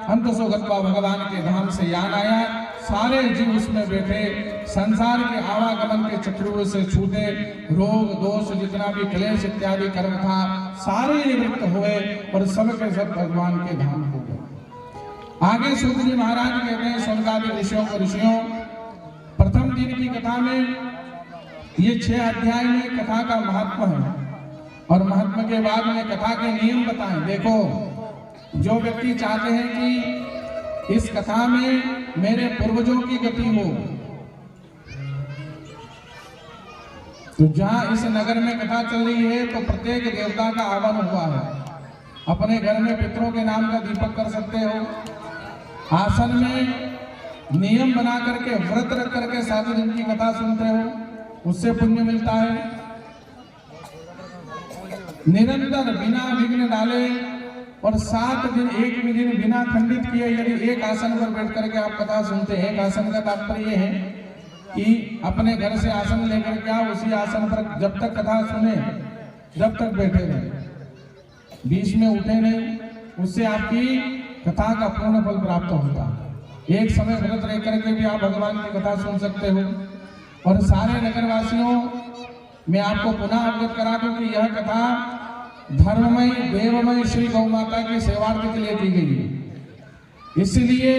अंत सो गत्वा भगवान के धाम से यान आया। सारे जीव उसमें बैठे, संसार के आवागमन के चक्रों से छूटे, रोग दोष जितना भी क्लेश इत्यादि कर्म था सारे निवृत्त हुए और सब के सब भगवान के धाम हो गए। आगे सूत जी महाराज कहते हैं स्वर्गादि ऋषियों प्रथम दिन की कथा में ये 6 अध्याय में कथा का महत्व है और महत्व के बाद में कथा के नियम बताएं। देखो जो व्यक्ति चाहते हैं कि इस कथा में मेरे पूर्वजों की गति हो, तो जहां इस नगर में कथा चल रही है तो प्रत्येक देवता का आह्वान हुआ है। अपने घर में पितरों के नाम का दीपक कर सकते हो। आसन में नियम बना करके व्रत रख करके 7 दिन की कथा सुनते हो, उससे पुण्य मिलता है। निरंतर बिना विघ्न डाले और 7 दिन एक भी दिन बिना खंडित किए यदि एक आसन पर बैठ करके आप कथा सुनते हैं, एक आसन का तात्पर्य है कि अपने घर से आसन लेकर के आप उसी आसन पर जब तक कथा सुने जब तक बैठे रहे, बीच में उठे नहीं, उससे आपकी कथा का पूर्ण फल प्राप्त होता है। एक समय व्रत रह करके भी आप भगवान की कथा सुन सकते हो। और सारे नगरवासियों मैं आपको पुनः अवगत करा दूं कि यह कथा धर्ममय देवमय श्री गौ माता के सेवार्थ के लिए की गई है। इसलिए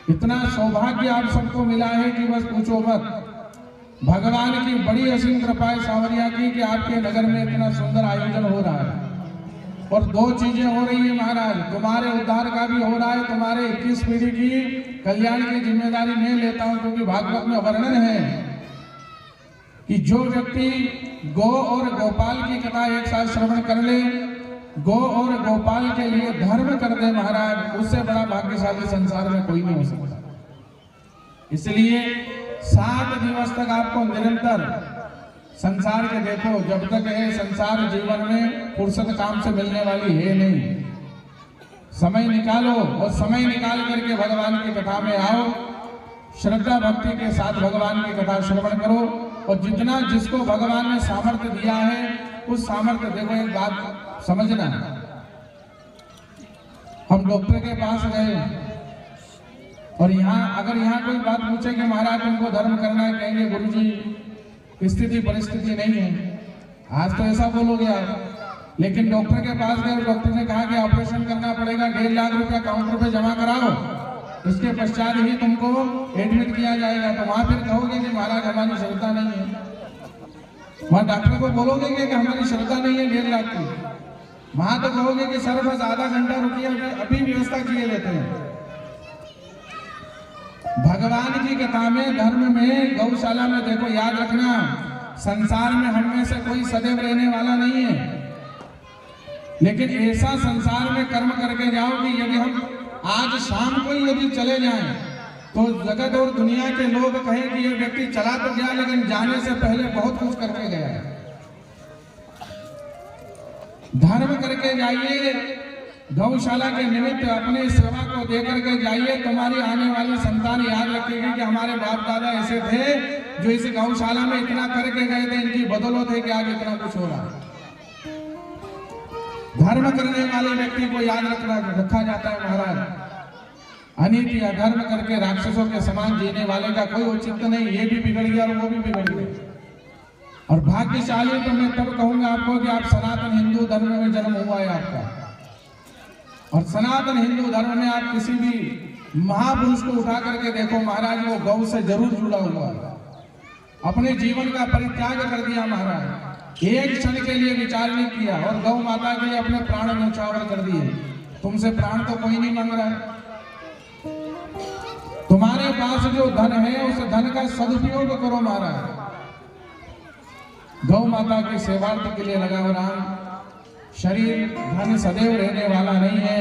इतना सौभाग्य आप सबको मिला है कि बस पूछो मत। भगवान की बड़ी असीम कृपा है सांवरिया की कि आपके नगर में इतना सुंदर आयोजन हो रहा है। और दो चीजें हो रही है महाराज, तुम्हारे उद्धार का भी हो रहा है, तुम्हारे 21 पीढ़ी की कल्याण की जिम्मेदारी मैं लेता हूं, क्योंकि भागवत में वर्णन है कि जो व्यक्ति गौ और गोपाल की कथा एक साथ श्रवण कर ले, गौ और गोपाल के लिए धर्म कर दे महाराज, उससे बड़ा भाग्यशाली संसार में कोई नहीं हो सकता। इसलिए 7 दिवस तक आपको निरंतर संसार के देखो, जब तक है संसार जीवन में फुर्सत काम से मिलने वाली है नहीं। समय निकालो और समय निकाल करके भगवान की कथा में आओ, श्रद्धा भक्ति के साथ भगवान की कथा श्रवण करो। और जितना जिसको भगवान ने सामर्थ्य दिया है उस सामर्थ्य, देखो एक बात समझना, हम डॉक्टर के पास गए और अगर यहाँ कोई बात पूछे कि महाराज तुमको धर्म करना है, कहेंगे गुरुजी स्थिति परिस्थिति नहीं है, आज तो ऐसा बोलोगे आप। लेकिन डॉक्टर के पास गए, डॉक्टर ने कहा कि ऑपरेशन करना पड़ेगा, 1.5 लाख रुपया काउंटर पे जमा कराओ, इसके पश्चात ही तुमको एडमिट किया जाएगा। तो वहां फिर कहोगे कि महाराज हमारी श्रद्धा नहीं है, वहां डॉक्टर को बोलोगे कि हमारी श्रद्धा नहीं है 1.5 लाख की, वहां तो कहोगे कि सर बस आधा घंटा रुकिए, अभी व्यवस्था किए लेते हैं। भगवान की कथा में, धर्म में, गौशाला में, देखो याद रखना, संसार में हम में से कोई सदैव रहने वाला नहीं है, लेकिन ऐसा संसार में कर्म करके जाओ कि यदि हम आज शाम को ही यदि चले जाएं तो जगत और दुनिया के लोग कहें कि ये व्यक्ति चला तो गया लेकिन जाने से पहले बहुत कुछ करके गया है। धर्म करके जाइए, गौशाला के निमित्त अपने सेवा को देकर के जाइए, तुम्हारी आने वाली संतान याद रखेगी कि हमारे बाप दादा ऐसे थे जो इस गौशाला में इतना करके गए थे, इनकी बदौलत है कि आज इतना कुछ हो रहा है। धर्म करने वाले व्यक्ति को याद रखा जाता है महाराज। अनीति अधर्म करके राक्षसों के समान जीने वाले का कोई औचित्य नहीं, ये भी बिगड़ गया और वो भी बिगड़ गया। और भाग्यशाली तो मैं तब कहूंगा आपको कि आप सनातन हिंदू धर्म में जन्म हुआ है आपका, और सनातन हिंदू धर्म में आप किसी भी महापुरुष को उठा करके देखो महाराज, वो गौ से जरूर जुड़ा हुआ है, अपने जीवन का परित्याग कर दिया महाराज, एक क्षण के लिए विचार नहीं किया और गौ माता के लिए अपने प्राण न्यौछावर कर दिए। तुमसे प्राण तो कोई नहीं मांग रहा है, तुम्हारे पास जो धन है उस धन का सदुपयोग करो महाराज। गौ माता की सेवार्थ के लिए लगाओ राम। शरीर धन सदैव रहने वाला नहीं है,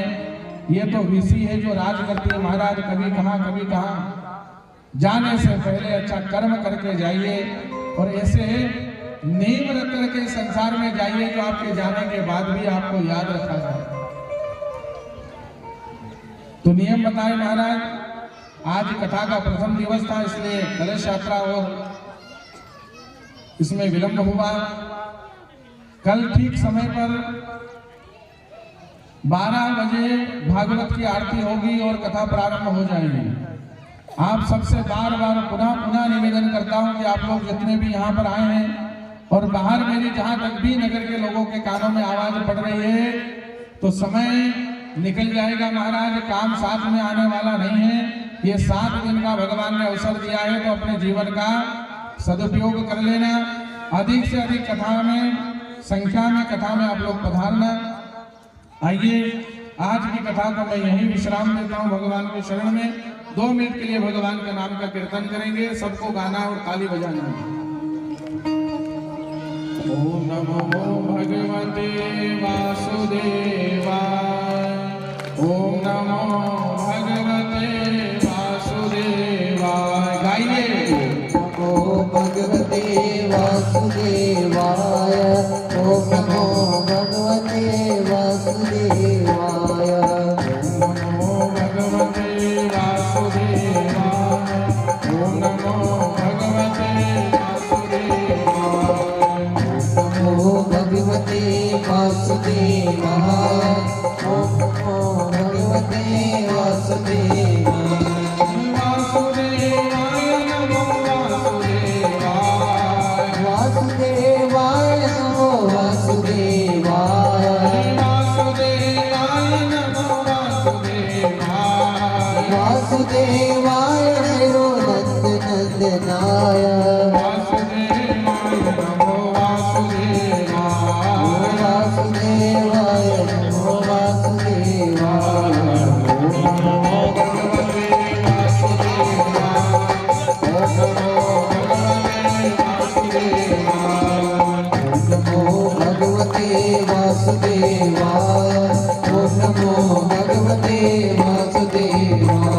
ये तो विषी है जो राज करती है महाराज, कभी कहाँ जाने से पहले अच्छा कर्म करके जाइए और ऐसे नींव रख करके संसार में जाइए जो आपके जाने के बाद भी आपको याद रखा जाए। तो नियम बताए महाराज, आज कथा का प्रथम दिवस था इसलिए कलश यात्रा और इसमें विलंब हुआ। कल ठीक समय पर 12 बजे भागवत की आरती होगी और कथा प्रारंभ हो जाएगी। आप सबसे बार बार पुनः निवेदन करता हूं कि आप लोग जितने भी यहाँ पर आए हैं और बाहर मेरी जहां तक भी नगर के लोगों के कानों में आवाज पड़ रही है, तो समय निकल जाएगा महाराज, काम साथ में आने वाला नहीं है। ये 7 दिन का भगवान ने अवसर दिया है तो अपने जीवन का सदुपयोग कर लेना। अधिक से अधिक कथा में, संख्या में कथा में आप लोग पधारना। आइए आज की कथा को मैं यहीं विश्राम देता हूँ भगवान के शरण में। 2 मिनट के लिए भगवान का नाम का कीर्तन करेंगे, सबको गाना और ताली बजाना। ओम नमो भगवते वासुदेवाय, ओम नमो भगवते वासुदेवाय। गाइए। ओम भगवते वासुदेवाय, ओम नमो भगवते वासुदेवाय, ओम नमो भगवते वासुदेवाय, ओम नमो भगवते वासुदेवाय, नमो भगवते वासुदेवाय, ओम नमो भगवते वासुदेवाय। वासुदेवाय नमो वासुदेवाय, वासुदेवाय नमो वासुदेवाय। वासुदेवाय नमो नंदनाय वासुदेवाय नमो वासुदेवाय वासुदेवाय नमो वासुदेवाय नमो भगवते वासुदेवाय नमो भगवते वासुदेवाय ओम नमो भगवते वासुदेवाय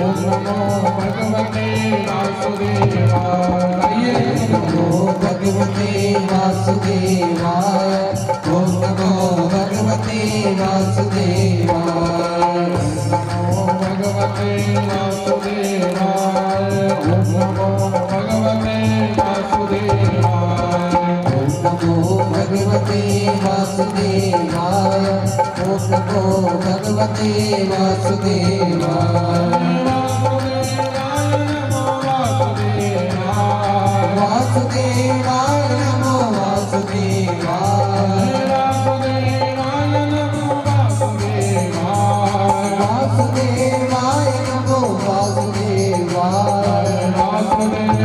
ओम नमो भगवते वासुदेवाय भगवते वासुदेवाय ओम नमो भगवते वासुदेवाय ओम नमो भगवते वासुदेवाय ओम नमो भगवते वासुदेवाय वासुदेवाय नमो वासुदेवाय वासुदेवाय नमो वासुदेवाय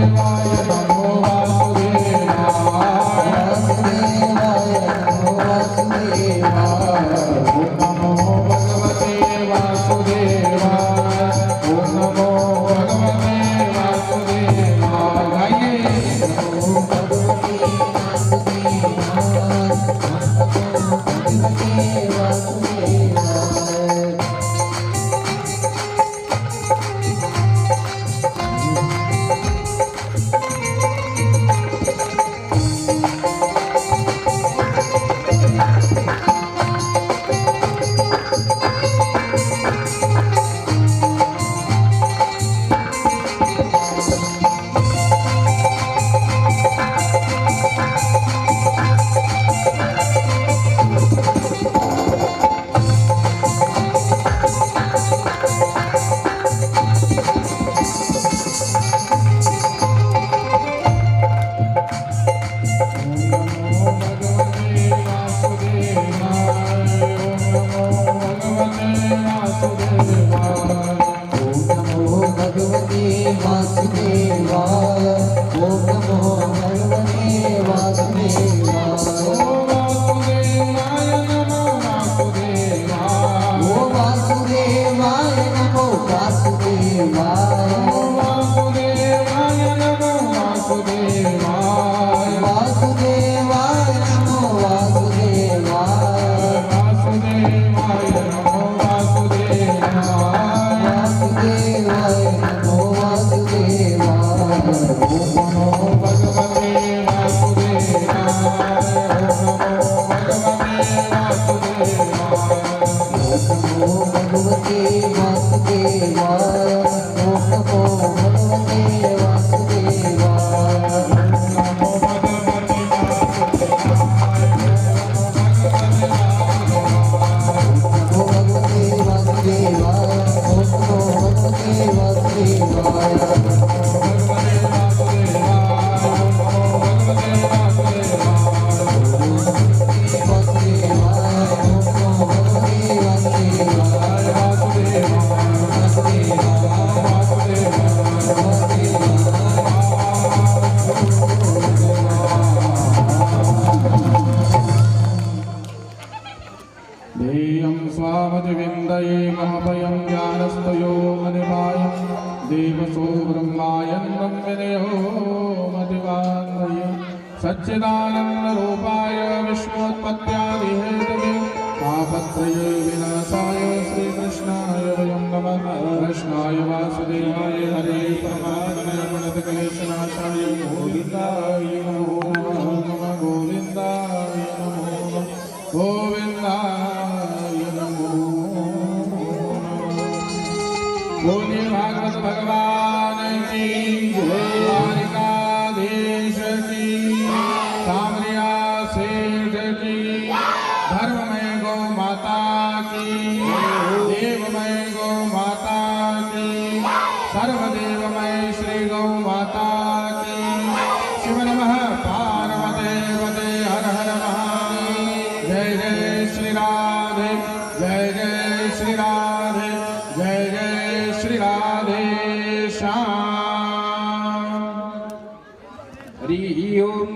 वासुदेवाय नमो वासुदेवाय ध्येयं स्वामतिविन्दये महाभयं ज्ञानस्तयो मनिमायं देवसो ब्रह्मायन्दं विनयो मतिवान्वये सच्चिदानन्दरूपाय विश्वोत्पत्त्यादिहेतवे पापत्रये विनाशाय श्रीकृष्णाय वयं नमः कृष्णाय वासुदेवाय हरे परमात्मने प्रणतक्लेशनाशाय गोविन्दाय नमो माता की। शिव नमः पार्वते पते हर हर महादेव। जय जय श्री राधे जय जय श्री राधे जय जय श्री राधे श्याम। हरि ओम।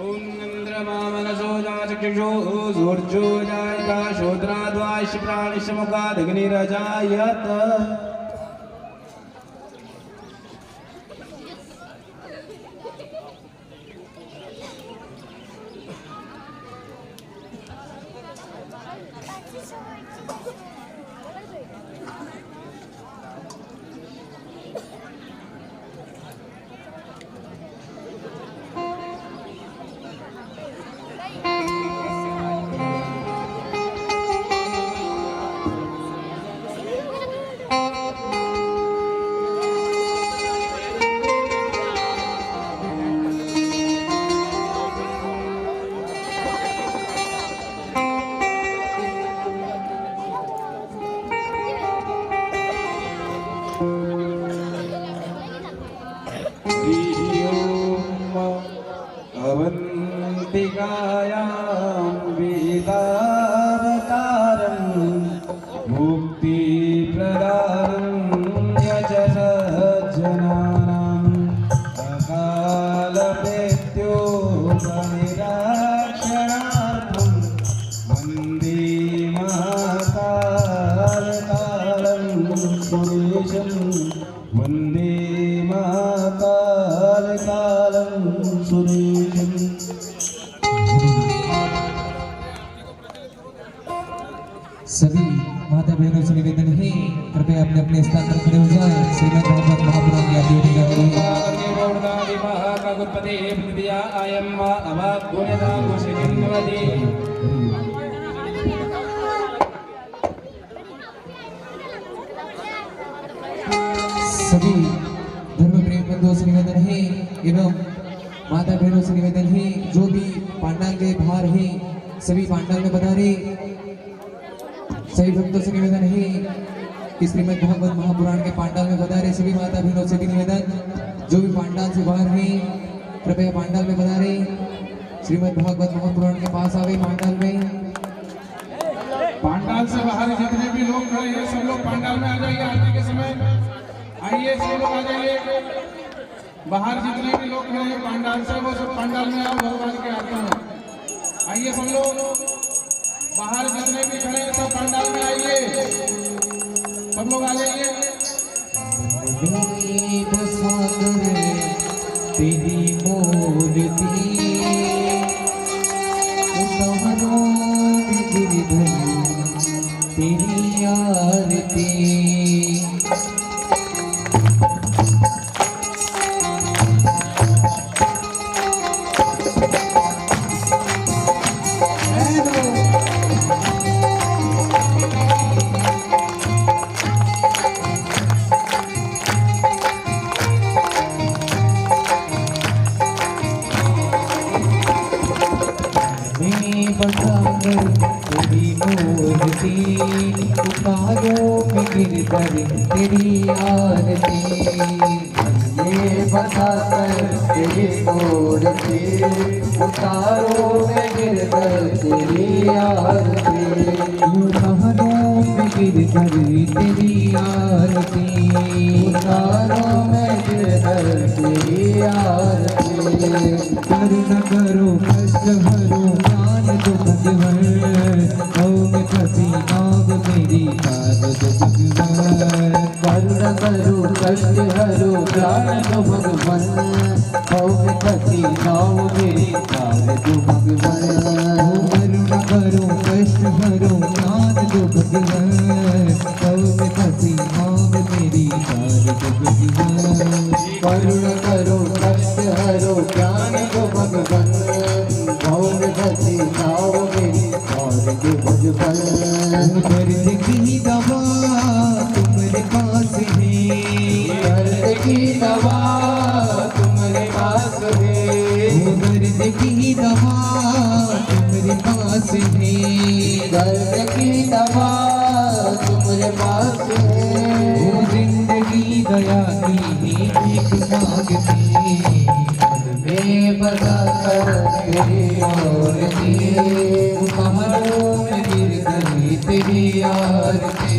ओम इंद्रमा मनसो जाचक्षुषो सूर्यो जायता शोद्राद्वाश प्राणिशमुखादग्निरजायत। अवन्तिकायां वेदावतारं मुक्तिप्रदानं यजसज्जनानाम् अकालमृत्योपनिराक्षणार्थं वन्दे महाकालकालं सुरेशं वन्दे महाकालकालं सुरेशम्। सभी माता बहनों से निवेदन है कृपया अपने अपने स्थान पर खड़े हो जाएं। श्रीमद् भागवत महापुराण की आरती होने सभी धर्म प्रेम बंधुओं से निवेदन है एवं माता बहनों से निवेदन है जो भी पांडाल के बाहर है सभी पांडाल में पधारे। सभी भक्तों से निवेदन है कि श्रीमद् भागवत महापुराण के पांडाल में पधारे। सभी माता बहनों से भी निवेदन जो भी पांडाल से बाहर हैं कृपया पांडाल में पधारे। श्रीमद् भागवत महापुराण के पास आवे पांडाल में। पांडाल से बाहर जितने भी लोग खड़े हैं सब लोग पांडाल में आ जाइए। आरती के समय आइए सब लोग आ जाइए। बाहर जितने भी लोग खड़े हैं पांडाल से वो सब पांडाल में आओ भगवान के आरती में आइए। सब लोग बाहर जितने भी खड़े हैं सब पंडाल में आइए। सब लोग आ जाइए। तेरी मूर्ति तेरी आरती तेरी मूर्ति उतारो में गिरकर तेरी आरती ये बताकर तेरी मूर्ति उतारो में गिरकर तेरी आरती उतारो में गिरकर तेरी आरती उतारो में गिरकर तेरी आरती करुणा करो कष्ट हरो तो भगवान ओम फसी नाग मेरी काद तो भगवान करुणा करो कष्ट हरो प्राण तो भगवान ओम फसी नाग मेरी काद तो भगवान करुणा करो कष्ट हरो प्राण तो भगवान ओम फसी नाग मेरी काद तो भगवान करुणा करो कष्ट हरो प्राण तो भगवान ओम फसी दर्द की दवा तुम्हारे पास है दर्द की दवा तुम्हारे पास है दर्द की दवा तुम्हारे पास है दर्द की दवा तुम्हारे पास है जिंदगी दया की भीख मांगती, मन में बसा कर तेरी आरती, कमरों में गिर गई तेरी आरती।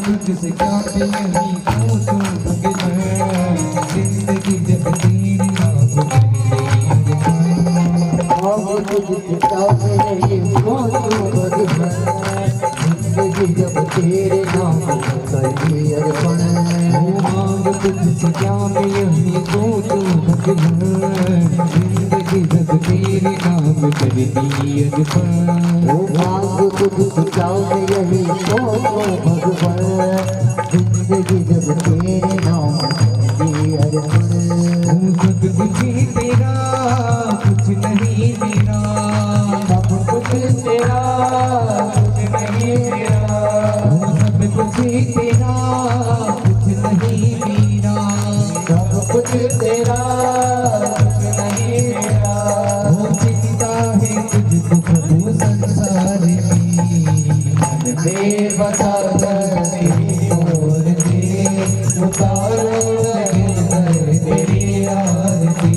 तुझसे क्या यही पूछूं भगवान, जिंदगी जब तेरी नाम तुझसे क्या यही पूछूं भगवान, जिंदगी जब तेरे नाम करी अर्पण। मांग तुझसे क्या यही पूछूं भगवान, जिंदगी जब तेरे नाम करी अर्पण। मांग तुझसे क्या यही पूछूं भगवान, जिंदगी जब तेरे नाम की अर्पण। सब कुछ तेरा कुछ नहीं मेरा, सब कुछ तेरा कुछ नहीं मेरा, सब कुछ तेरा कुछ नहीं मेरा, सब कुछ तेरा कुछ नहीं मेरा। वो चिंता है तुझको प्रभु संसार में, मन बता तेरी ओर दे, उतारो गिर तेरी आरती।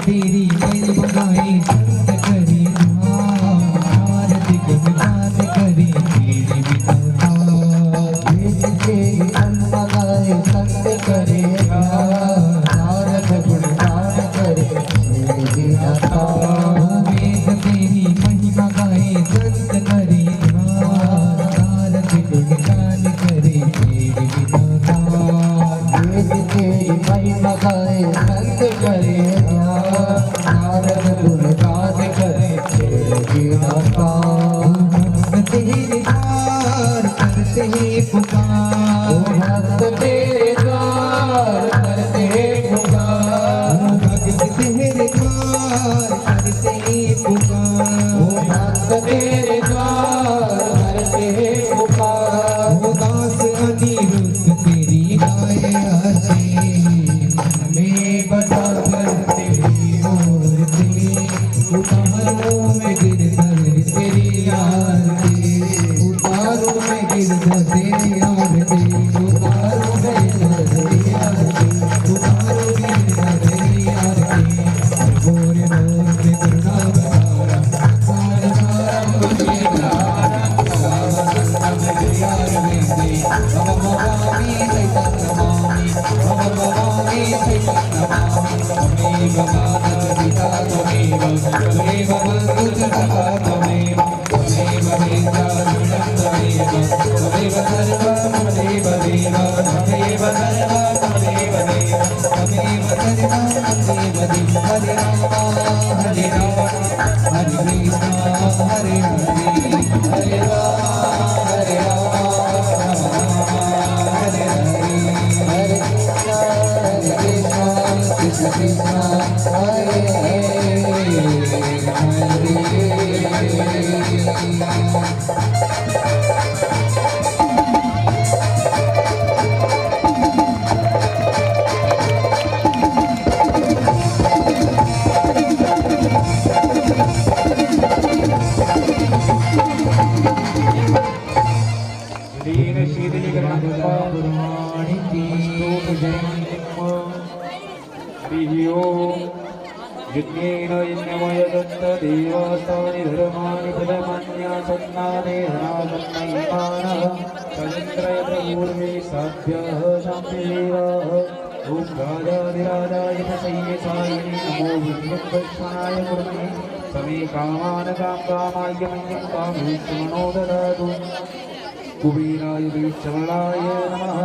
तेरी मैं बगाई संत करी आरती गुणगान करी तेरी बिना। तेरी मन बगाई संत करे आरती गुणगान करे तेरी बिना। वेद तेरी महिमा गाए संत करे आरती गुणगान करे तेरी बिना। वेद तेरी महिमा गाए संत करे गुणगान करे तेरे भक्त तेरे द्वार करते पुकार, भक्त तेरे द्वार करते पुकार, भक्त तेरे द्वार करते पुकार, भक्त तेरे द्वार करते पुकार। दास अनिरुद्ध तेरी गाए आरती, मैं बता तेरी ओर दे, उतारो में गिरधर तेरी आरती, उतारो में गिरधर तेरी आरती, उतारो में गिरधर तेरी आरती, उतारो गिरधर तेरी आरती। गोरे मोर में करुणा बहारा, सारा सारा मुझे धारा, भवानी चैतन्य नमामि, भवानी चैतन्य नमामि। पिता त्वमेव त्वमेव बन्धुश्च पिता त्वमेव, त्वमेव वेदान्तरं त्वमेव, त्वमेव सर्वं त्वमेव देव, त्वमेव सर्वं त्वमेव देव, त्वमेव सर्वं त्वमेव देव। हरे राम हरे राम हरे कृष्ण हरे हरे, हरे राम हरे राम हरे हरे, हरे कृष्ण कृष्ण कृष्ण हरे यज्ञेन यज्ञमयदत्तदेवास्तानि धर्माणि पदमन्यासन्नाने धनासन्नैमानः तयन्त्रय प्रपूर्वे साभ्यः शान्तिदेवाः। ॐ राजाधिराजाय प्रसय्यसायिने नमो विद्युद्वक्षणाय कुर्मे समे कामान् कामाय मह्यं कामेषु मनो ददातु। कुबेराय वैश्रवणाय नमः।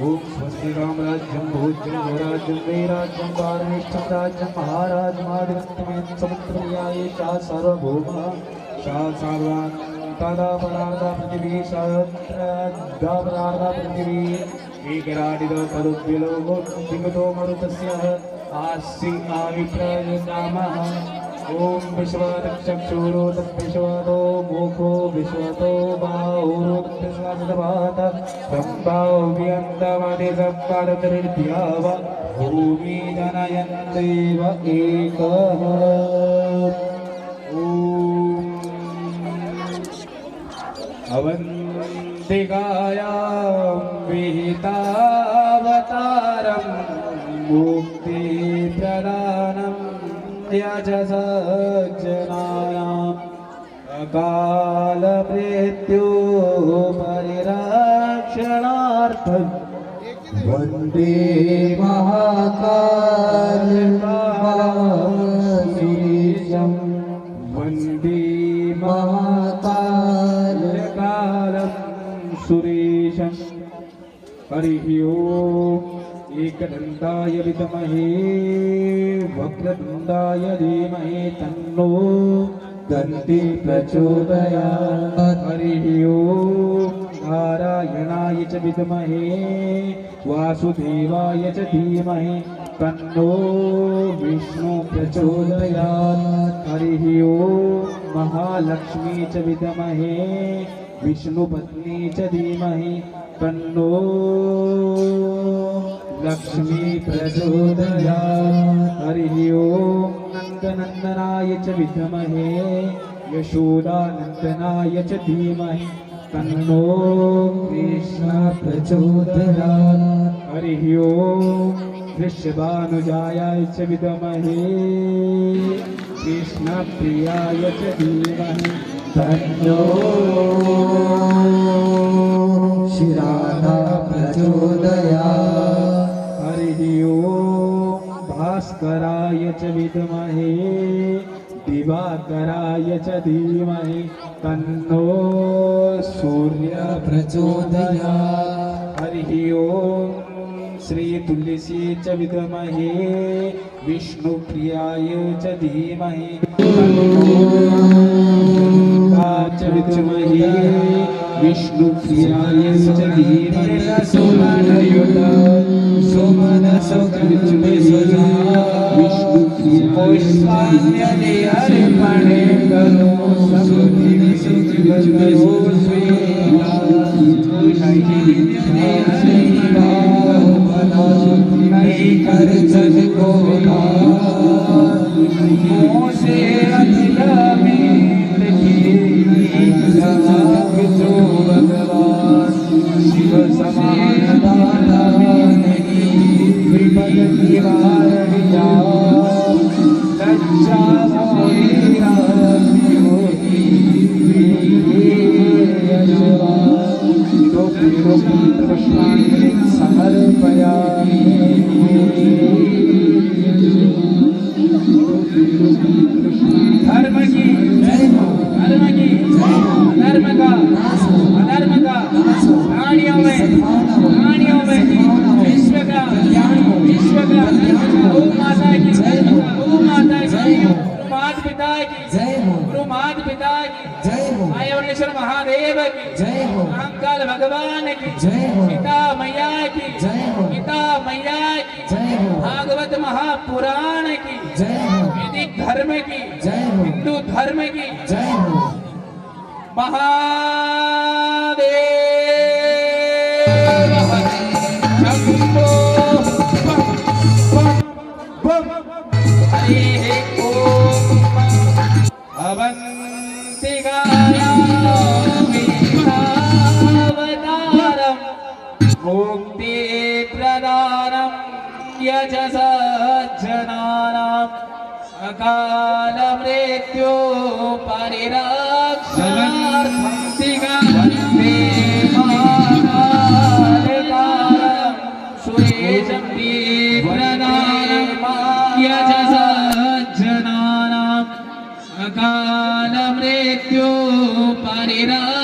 ओम स्वस्ति रामराज्यं भोज्यं स्वराज्यं वैराज्यं पारमेष्ठं राज्यं महाराजमादित्यमेन समुद्रयाये च सार्वभौमः सा सर्वान् तदा परार्धा पृथिवी सहस्रदा परार्धा पृथिवी एकराडिदो पदुद्विलोको दिगतो मरुतस्य आसि आविप्रयतामः ओम विश्वचक्षुरो तद्विश्वतो मुखो विश्वतो बाहुरो तद्विश्वतभात ब्रह्माओ व्यन्तमदे सप्पादतरिद्याव भूमि जनयन्तेव एकः ओम अवन्तिकायां विहितावतारं मुक्तिप्रदानं यजसज्जनानाम् अकालमृत्यो परिरक्षणार्थं वन्दे महाकालकालम् वन्दे महाकालकालं सुरेशं हरिः ओम् एकदन्ताय विद्महे वक्रतुण्डाय धीमहि तन्नो दन्ति प्रचोदयात् हरिः ओम् नारायणाय च विद्महे वासुदेवाय च धीमहि तन्नो विष्णु प्रचोदयात् हरिः ओम् महालक्ष्मी च विद्महे विष्णुपत्नी च धीमहि तन्नो लक्ष्मी प्रचोदयात् हरिः ओम् नन्दनन्दनाय च विद्महे यशोदानन्दनाय च धीमहि तन्नो कृष्ण प्रचोदयात् हरिः ओम् वृषभानुजाय च विद्महे कृष्णप्रियाय च धीमहि तन्नो श्रीराधा प्रचोदयात् हरिः ओम् भास्कराय च विद्महे दिवाकराय च धीमहि तन्नो सूर्य प्रचोदयात् हरिः ओम् श्री तुलसी च विद्महे विष्णुप्रियाय च धीमहि च विद्महे विष्णुप्रियाय च धीमहि महादेव की जय हो, महाकाल भगवान की जय हो, पिता मैया की जय हो, पिता मैया की जय हो, भागवत महापुराण की जय हो, वैदिक धर्म की जय हो, हिंदू धर्म की जय हो। महादेव शंभो हरि ओम अवंतिकायावतारं मुक्ति प्रदानं यजसज्जनानाम् अकाल मृत्यो परिरक्षणार्थं वन्दे महाकालकालं सुरेशं प्रदानं यजसज्जनानाम् अकाल मृत्यो परिरक्षणार्थं